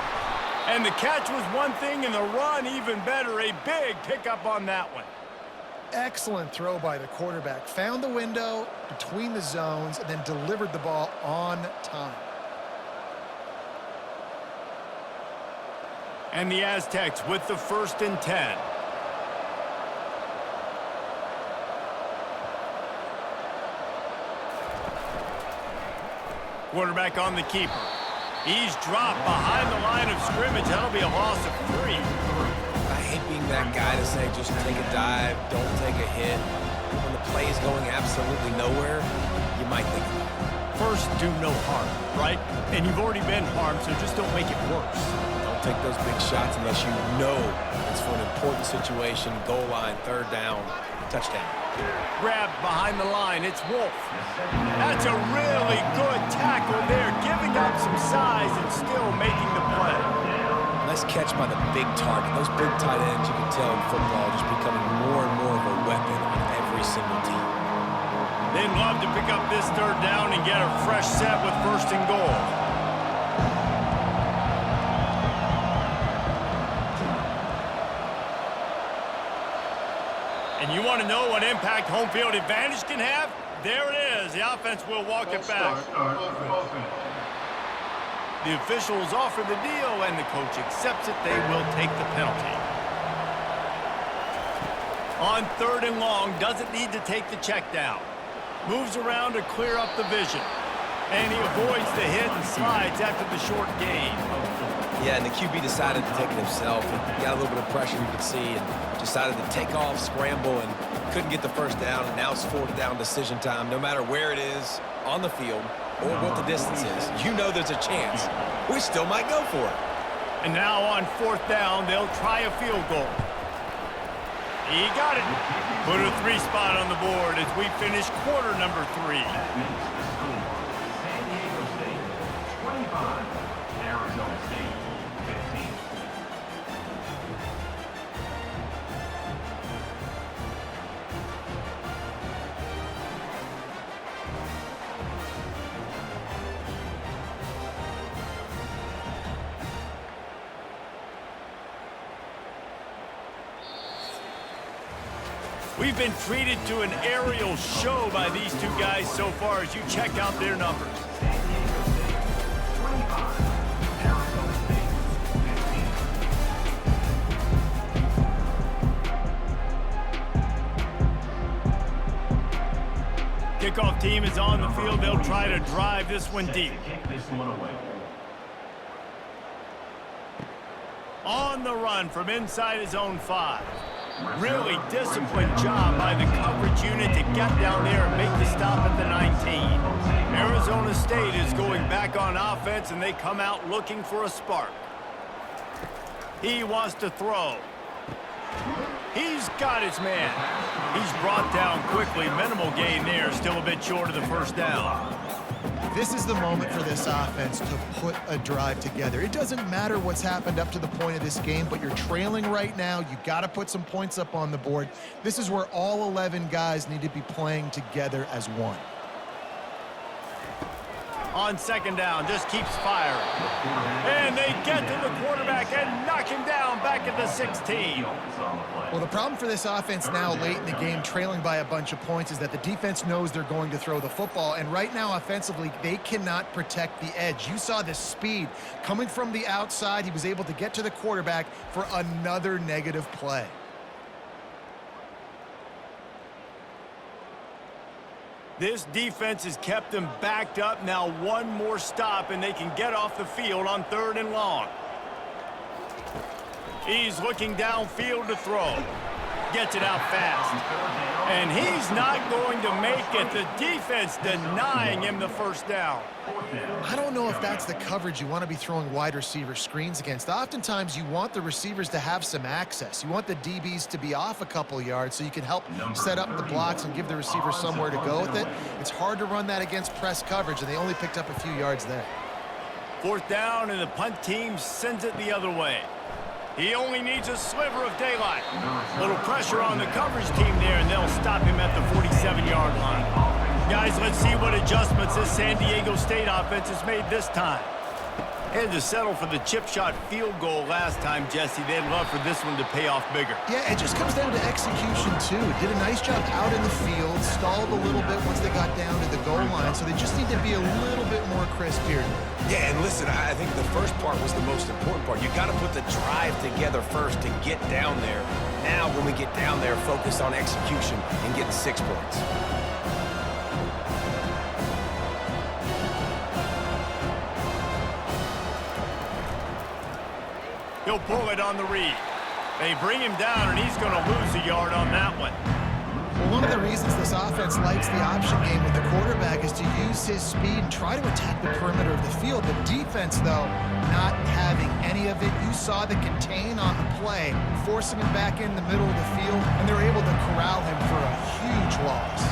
And the catch was one thing, and the run even better. A big pickup on that one. Excellent throw by the quarterback. Found the window between the zones and then delivered the ball on time. And the Aztecs with the 1st and 10. Quarterback on the keeper. He's dropped behind the line of scrimmage. That'll be a loss of 3. I hate being that guy to say just take a dive, don't take a hit. When the play is going absolutely nowhere, you might think about it. First, do no harm, right? And you've already been harmed, so just don't make it worse. Don't take those big shots unless you know it's for an important situation, goal line, 3rd down, touchdown. Grabbed behind the line, it's Wolf. That's a really good tackle there, giving up some size and still making the play. Nice catch by the big target. Those big tight ends, you can tell in football, just becoming more and more of a weapon on every single team. They'd love to pick up this 3rd down and get a fresh set with 1st and goal. And you want to know what impact home field advantage can have? There it is. The offense will walk it back. The officials offer the deal, and the coach accepts it. They will take the penalty. On 3rd and long, doesn't need to take the check down. Moves around to clear up the vision. And he avoids the hit and slides after the short gain. Yeah, and the QB decided to take it himself. He got a little bit of pressure, you could see, and decided to take off, scramble, and couldn't get the 1st down. And now it's 4th down decision time. No matter where it is on the field or what the distance is, you know there's a chance. We still might go for it. And now on 4th down, they'll try a field goal. He got it. Put a 3 spot on the board as we finish quarter number 3. San Diego State 25, Arizona State 15. We've been treated to an aerial show by these two guys so far as you check out their numbers. San Diego State 25, Arizona State 15. Kickoff team is on the field. They'll try to drive this one deep. Kick this one away. On the run from inside his own 5. Really disciplined job by the coverage unit to get down there and make the stop at the 19. Arizona State is going back on offense, and they come out looking for a spark. He wants to throw. He's got his man. He's brought down quickly. Minimal gain there, still a bit short of the 1st down. This is the moment for this offense to put a drive together. It doesn't matter what's happened up to the point of this game, but you're trailing right now. You got to put some points up on the board. This is where all 11 guys need to be playing together as one. On second down, just keeps firing. And they get to the quarterback and knock him down back at the 16. Well, the problem for this offense now late in the game, trailing by a bunch of points, is that the defense knows they're going to throw the football. And right now, offensively, they cannot protect the edge. You saw the speed coming from the outside. He was able to get to the quarterback for another negative play. This defense has kept them backed up. Now one more stop, and they can get off the field on 3rd and long. He's looking downfield to throw. Gets it out fast. And he's not going to make it. The defense denying him the first down. I don't know if that's the coverage you want to be throwing wide receiver screens against. Oftentimes, you want the receivers to have some access. You want the DBs to be off a couple yards so you can help set up the blocks and give the receiver somewhere to go with it. It's hard to run that against press coverage, and they only picked up a few yards there. 4th down, and the punt team sends it the other way. He only needs a sliver of daylight. Little pressure on the coverage team there, and they'll stop him at the 47-yard line. Guys, let's see what adjustments this San Diego State offense has made this time. Had to settle for the chip shot field goal last time, Jesse. They'd love for this one to pay off bigger. Yeah, it just comes down to execution, too. Did a nice job out in the field, stalled a little bit once they got down to the goal line, so they just need to be a little bit more crisp here. Yeah, and listen, I think the first part was the most important part. You got to put the drive together first to get down there. Now, when we get down there, focus on execution and getting 6 points. He'll pull it on the read. They bring him down, and he's going to lose a yard on that one. Well, one of the reasons this offense likes the option game with the quarterback is to use his speed and try to attack the perimeter of the field. The defense, though, not having any of it. You saw the contain on the play, forcing him back in the middle of the field, and they're able to corral him for a huge loss.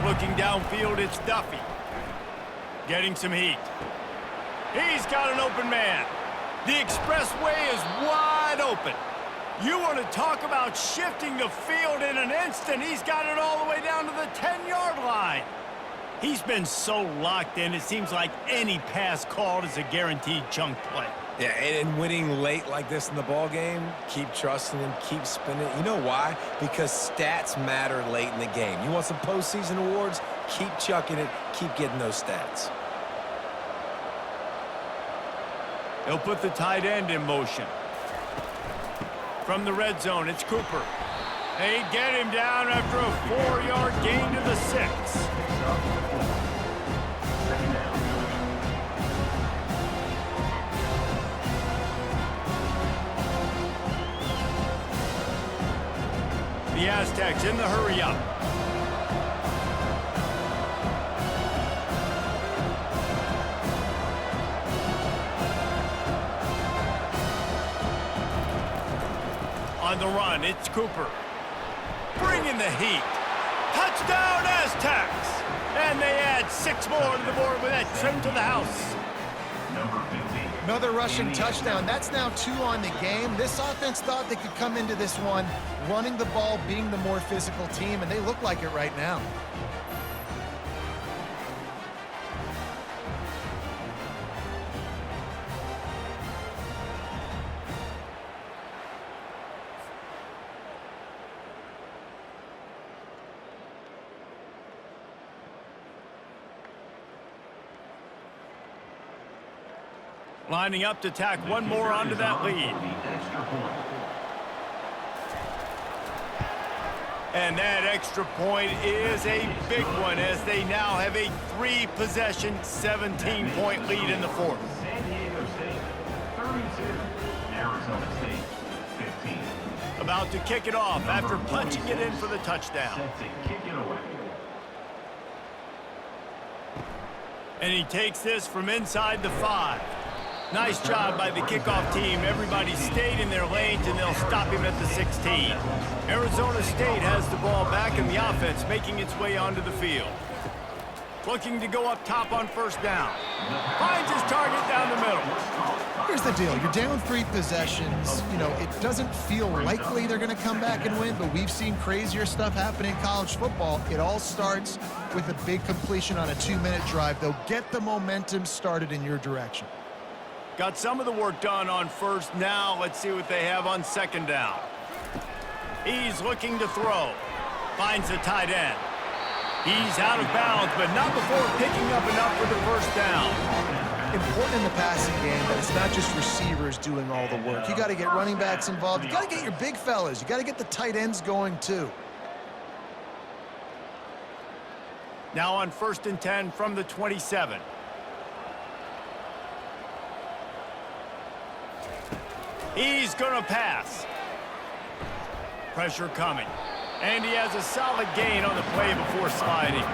Looking downfield, it's Duffy. Getting some heat. He's got an open man. The expressway is wide open. You want to talk about shifting the field in an instant. He's got it all the way down to the 10-yard line. He's been so locked in, it seems like any pass called is a guaranteed chunk play. Yeah, and winning late like this in the ball game, keep trusting him, keep spinning. You know why? Because stats matter late in the game. You want some postseason awards? Keep chucking it, keep getting those stats. They'll put the tight end in motion. From the red zone, it's Cooper. They get him down after a 4-yard gain to the 6. The Aztecs in the hurry-up. On the run, it's Cooper. Bringing the heat. Touchdown, Aztecs! And they add 6 more to the board with that trim to the house. Another rushing touchdown. That's now 2 on the game. This offense thought they could come into this one running the ball, being the more physical team, and they look like it right now. Lining up to tack one more onto that lead. And that extra point is a big one as they now have a 3-possession, 17-point lead in the 4th. San Diego State, 32. Arizona State, 15. About to kick it off after punching it in for the touchdown. Set to kick it away. And he takes this from inside the 5. Nice job by the kickoff team. Everybody stayed in their lanes, and they'll stop him at the 16. Arizona State has the ball back, and the offense making its way onto the field. Looking to go up top on 1st down. Finds his target down the middle. Here's the deal. You're down 3 possessions. You know, it doesn't feel likely they're going to come back and win, but we've seen crazier stuff happen in college football. It all starts with a big completion on a 2-minute drive. They'll get the momentum started in your direction. Got some of the work done on first. Now let's see what they have on second down. He's looking to throw. Finds the tight end. He's out of bounds, but not before picking up enough for the first down. Important in the passing game that it's not just receivers doing all the work. You got to get running backs involved. You got to get your big fellas. You got to get the tight ends going too. Now on 1st and 10 from the 27. He's going to pass. Pressure coming. And he has a solid gain on the play before sliding.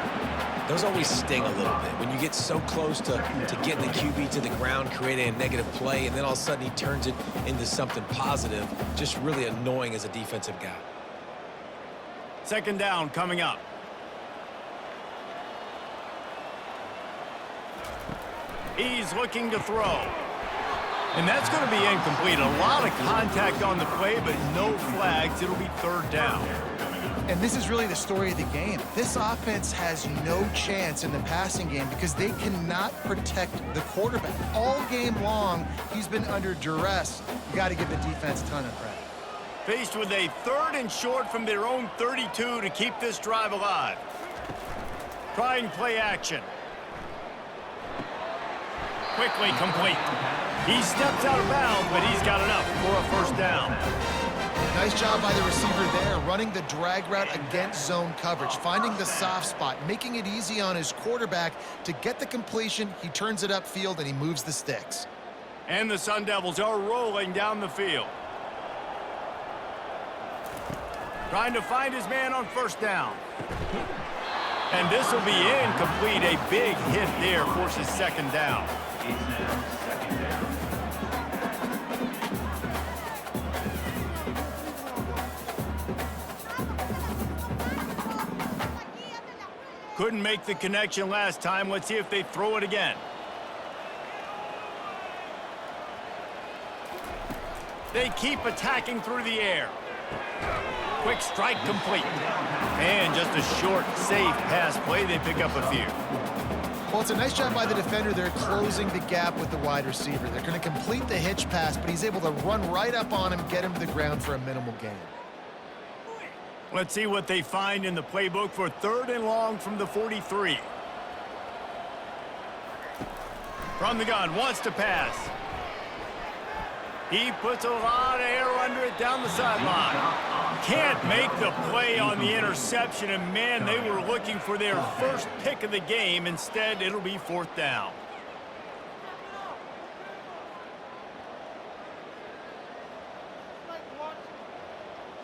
Those always sting a little bit. When you get so close to getting the QB to the ground, creating a negative play, and then all of a sudden he turns it into something positive, just really annoying as a defensive guy. Second down coming up. He's looking to throw. And that's going to be incomplete. A lot of contact on the play, but no flags. It'll be 3rd down. And this is really the story of the game. This offense has no chance in the passing game because they cannot protect the quarterback. All game long, he's been under duress. You got to give the defense a ton of credit. Faced with a 3rd and short from their own 32 to keep this drive alive. Trying play action. Quickly complete. He steps out of bounds, but he's got enough for a first down. Nice job by the receiver there, running the drag route against zone coverage, finding the soft spot, making it easy on his quarterback to get the completion. He turns it upfield, and he moves the sticks. And the Sun Devils are rolling down the field. Trying to find his man on first down. And this will be incomplete. A big hit there forces second down. Couldn't make the connection last time. Let's see if they throw it again. They keep attacking through the air. Quick strike complete. And just a short, safe pass play. They pick up a few. Well, it's a nice job by the defender. They're closing the gap with the wide receiver. They're going to complete the hitch pass, but he's able to run right up on him, get him to the ground for a minimal gain. Let's see what they find in the playbook for 3rd and long from the 43. From the gun, wants to pass. He puts a lot of air under it down the sideline. Can't make the play on the interception, and man, they were looking for their first pick of the game. Instead, it'll be 4th down.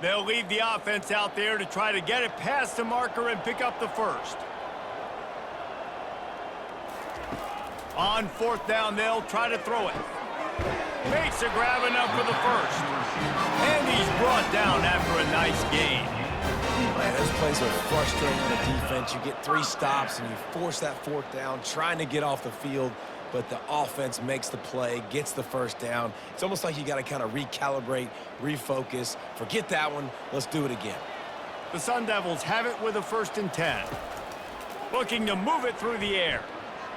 They'll leave the offense out there to try to get it past the marker and pick up the first. On 4th down, they'll try to throw it. Makes a grab enough for the first. And he's brought down after a nice gain. Man, those plays are frustrating on the defense. You get 3 stops and you force that 4th down, trying to get off the field, but the offense makes the play, gets the first down. It's almost like you got to kind of recalibrate, refocus. Forget that one. Let's do it again. The Sun Devils have it with a 1st and 10. Looking to move it through the air.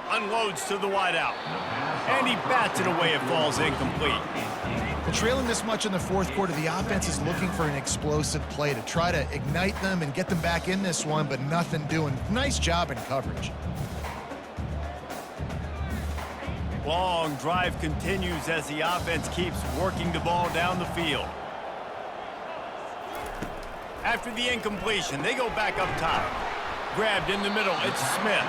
Unloads to the wideout. And he bats it away. It falls incomplete. Well, trailing this much in the 4th quarter, the offense is looking for an explosive play to try to ignite them and get them back in this one, but nothing doing. Nice job in coverage. Long drive continues as the offense keeps working the ball down the field. After the incompletion, they go back up top. Grabbed in the middle, it's Smith.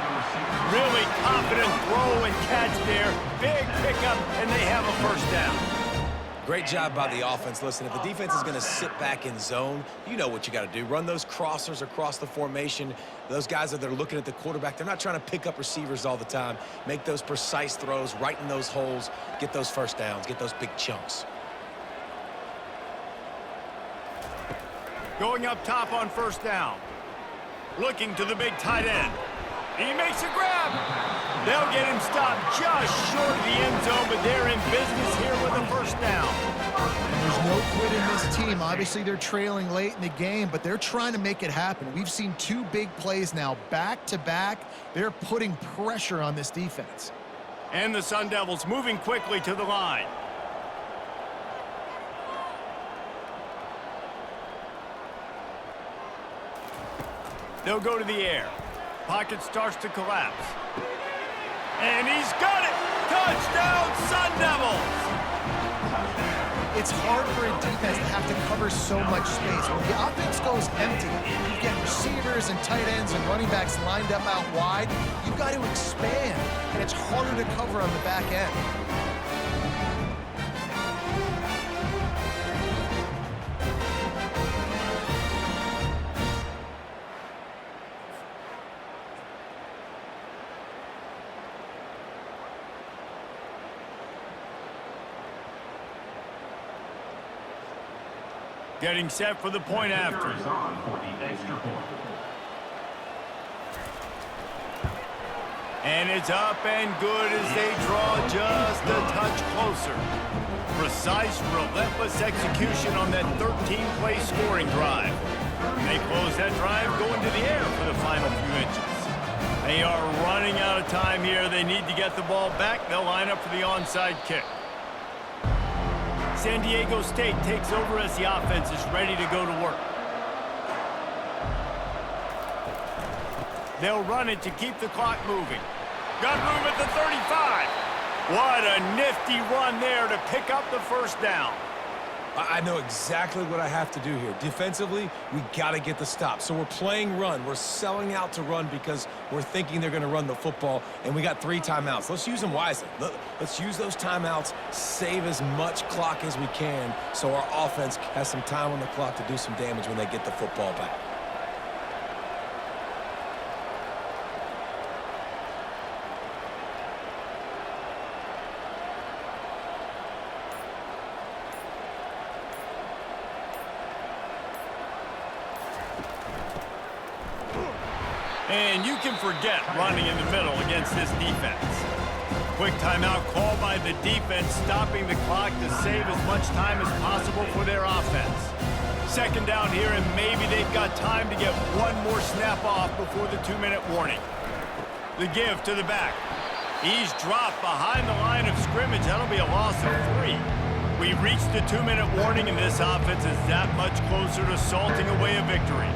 Really confident throw and catch there. Big pickup, and they have a first down. Great job by the offense. Listen, if the defense is going to sit back in zone, you know what you got to do. Run those crossers across the formation. Those guys that are looking at the quarterback, they're not trying to pick up receivers all the time. Make those precise throws, right in those holes, get those first downs, get those big chunks. Going up top on first down. Looking to the big tight end. He makes a grab. They'll get him stopped just short of the end zone, but they're in business here with a first down. And there's no quit in this team. Obviously, they're trailing late in the game, but they're trying to make it happen. We've seen two big plays now, back-to-back. They're putting pressure on this defense. And the Sun Devils moving quickly to the line. They'll go to the air. Pocket starts to collapse. And he's got it! Touchdown, Sun Devils! It's hard for a defense to have to cover so much space. When the offense goes empty, you get receivers and tight ends and running backs lined up out wide. You've got to expand, and it's harder to cover on the back end. Getting set for the point after. Is on for the extra point. And it's up and good as they draw just a touch closer. Precise, relentless execution on that 13-play scoring drive. And they close that drive going to the air for the final few inches. They are running out of time here. They need to get the ball back. They'll line up for the onside kick. San Diego State takes over as the offense is ready to go to work. They'll run it to keep the clock moving. Got room at the 35. What a nifty run there to pick up the first down. I know exactly what I have to do here. Defensively, we got to get the stop. So we're playing run. We're selling out to run because we're thinking they're going to run the football, and we got 3 timeouts. Let's use them wisely. Let's use those timeouts, save as much clock as we can so our offense has some time on the clock to do some damage when they get the football back. And you can forget running in the middle against this defense. Quick timeout call by the defense, stopping the clock to save as much time as possible for their offense. Second down here, and maybe they've got time to get one more snap off before the 2-minute warning. The give to the back. He's dropped behind the line of scrimmage. That'll be a loss of 3. We've reached the 2-minute warning, and this offense is that much closer to salting away a victory.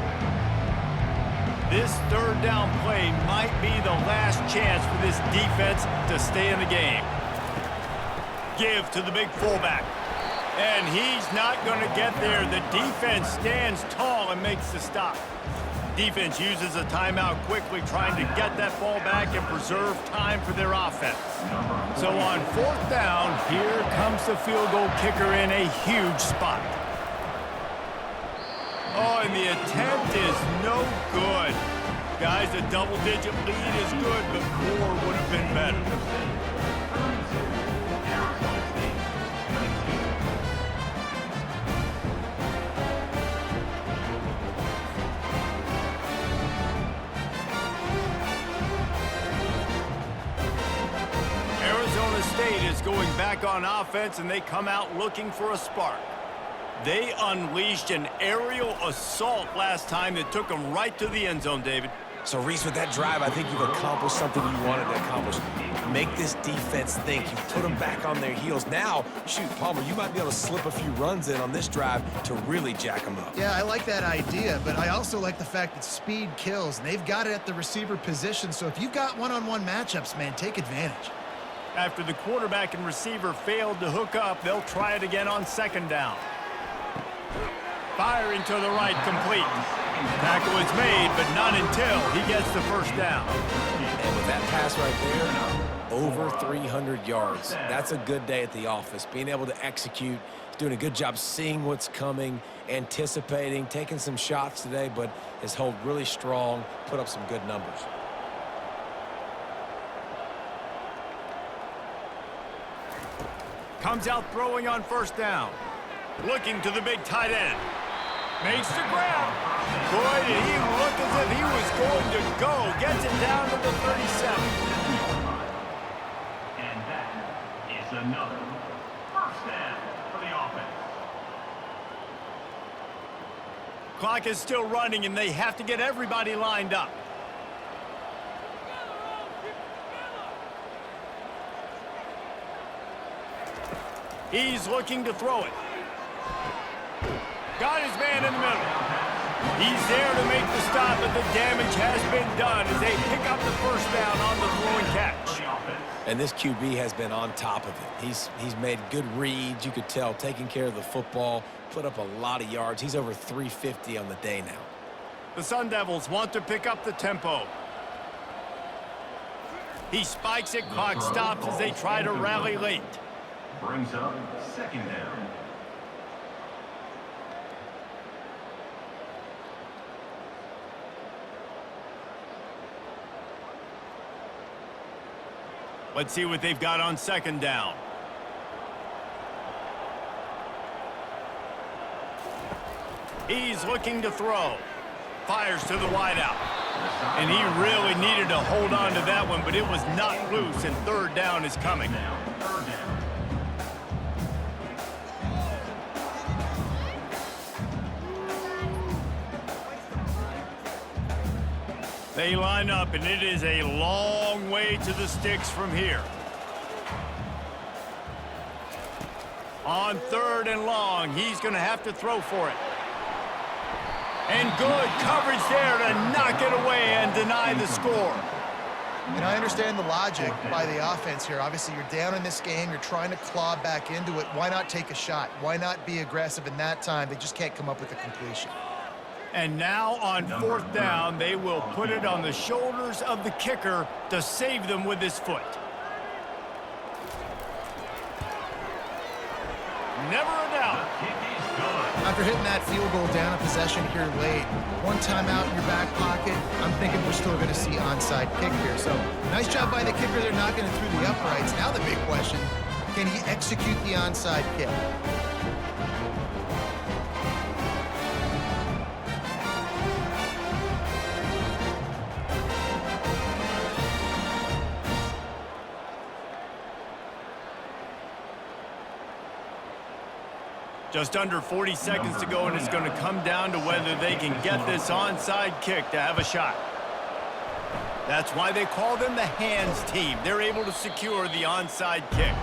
This third down play might be the last chance for this defense to stay in the game. Give to the big fullback. And he's not going to get there. The defense stands tall and makes the stop. Defense uses a timeout quickly, trying to get that ball back and preserve time for their offense. So on 4th down, here comes the field goal kicker in a huge spot. Oh, and the attempt is no good. Guys, a double-digit lead is good, but more would have been better. Arizona State is going back on offense, and they come out looking for a spark. They unleashed an aerial assault last time that took them right to the end zone, David. So, Reese, with that drive, I think you've accomplished something you wanted to accomplish. Make this defense think. You put them back on their heels. Now, shoot, Palmer, you might be able to slip a few runs in on this drive to really jack them up. Yeah, I like that idea, but I also like the fact that speed kills, and they've got it at the receiver position. So if you've got one-on-one matchups, man, take advantage. After the quarterback and receiver failed to hook up, they'll try it again on 2nd down. Firing to the right, complete. Tackle is made, but not until he gets the first down. And with that pass right there, over 300 yards. That's a good day at the office. Being able to execute, doing a good job seeing what's coming, anticipating, taking some shots today, but has held really strong, put up some good numbers. Comes out throwing on 1st down. Looking to the big tight end. Makes the grab. Boy, did he look as if he was going to go. Gets it down to the 37. Clock is still running, and they have to get everybody lined up. He's looking to throw it. Got his man in the middle. He's there to make the stop, but the damage has been done as they pick up the first down on the throwing catch. And this QB has been on top of it. He's made good reads, you could tell, taking care of the football, put up a lot of yards. He's over 350 on the day now. The Sun Devils want to pick up the tempo. He spikes it, clock stops as they try to rally late. Brings up second down. Let's see what they've got on second down. He's looking to throw. Fires to the wideout. And he really needed to hold on to that one, but it was not loose, and third down is coming. Third down. They line up, and it is a long way to the sticks from here. On third and long, he's going to have to throw for it. And good coverage there to knock it away and deny the score. And I understand the logic by the offense here. Obviously, you're down in this game. You're trying to claw back into it. Why not take a shot? Why not be aggressive in that time? They just can't come up with a completion. And now on fourth down, they will put it on the shoulders of the kicker to save them with his foot. Never a doubt. After hitting that field goal down a possession here late, one timeout in your back pocket, I'm thinking we're still going to see onside kick here. So nice job by the kicker. They're knocking it through the uprights. Now the big question, can he execute the onside kick? Just under 40 seconds to go, and it's going to come down to whether they can get this onside kick to have a shot. That's why they call them the hands team. They're able to secure the onside kick.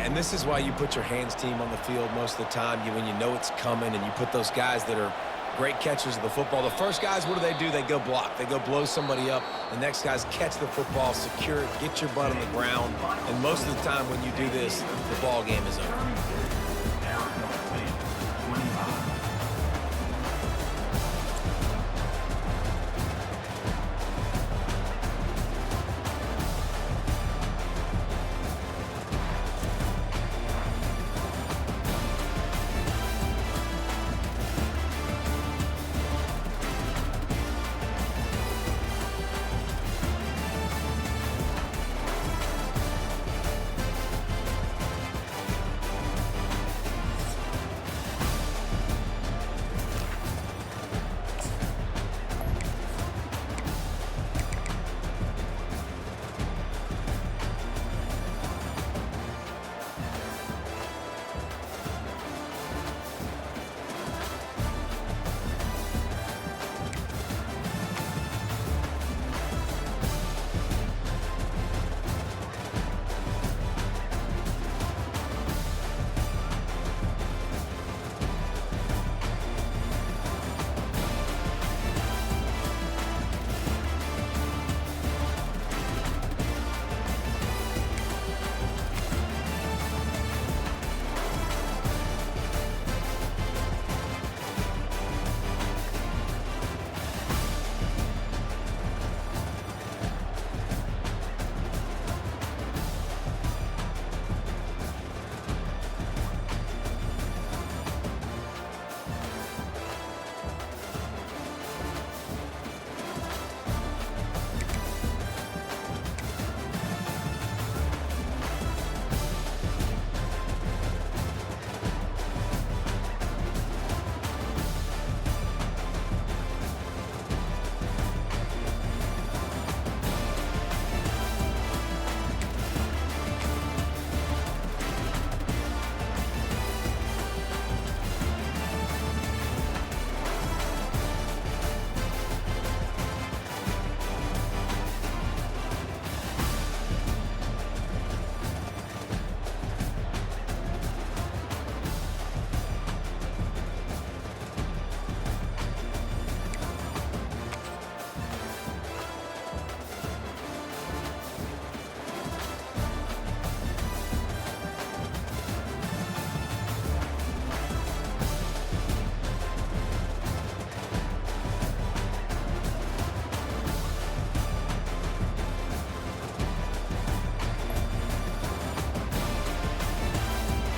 And this is why you put your hands team on the field most of the time, when you know it's coming, and you put those guys that are great catchers of the football. The first guys, what do? They go block. They go blow somebody up. The next guys catch the football, secure it, get your butt on the ground. And most of the time when you do this, the ball game is over.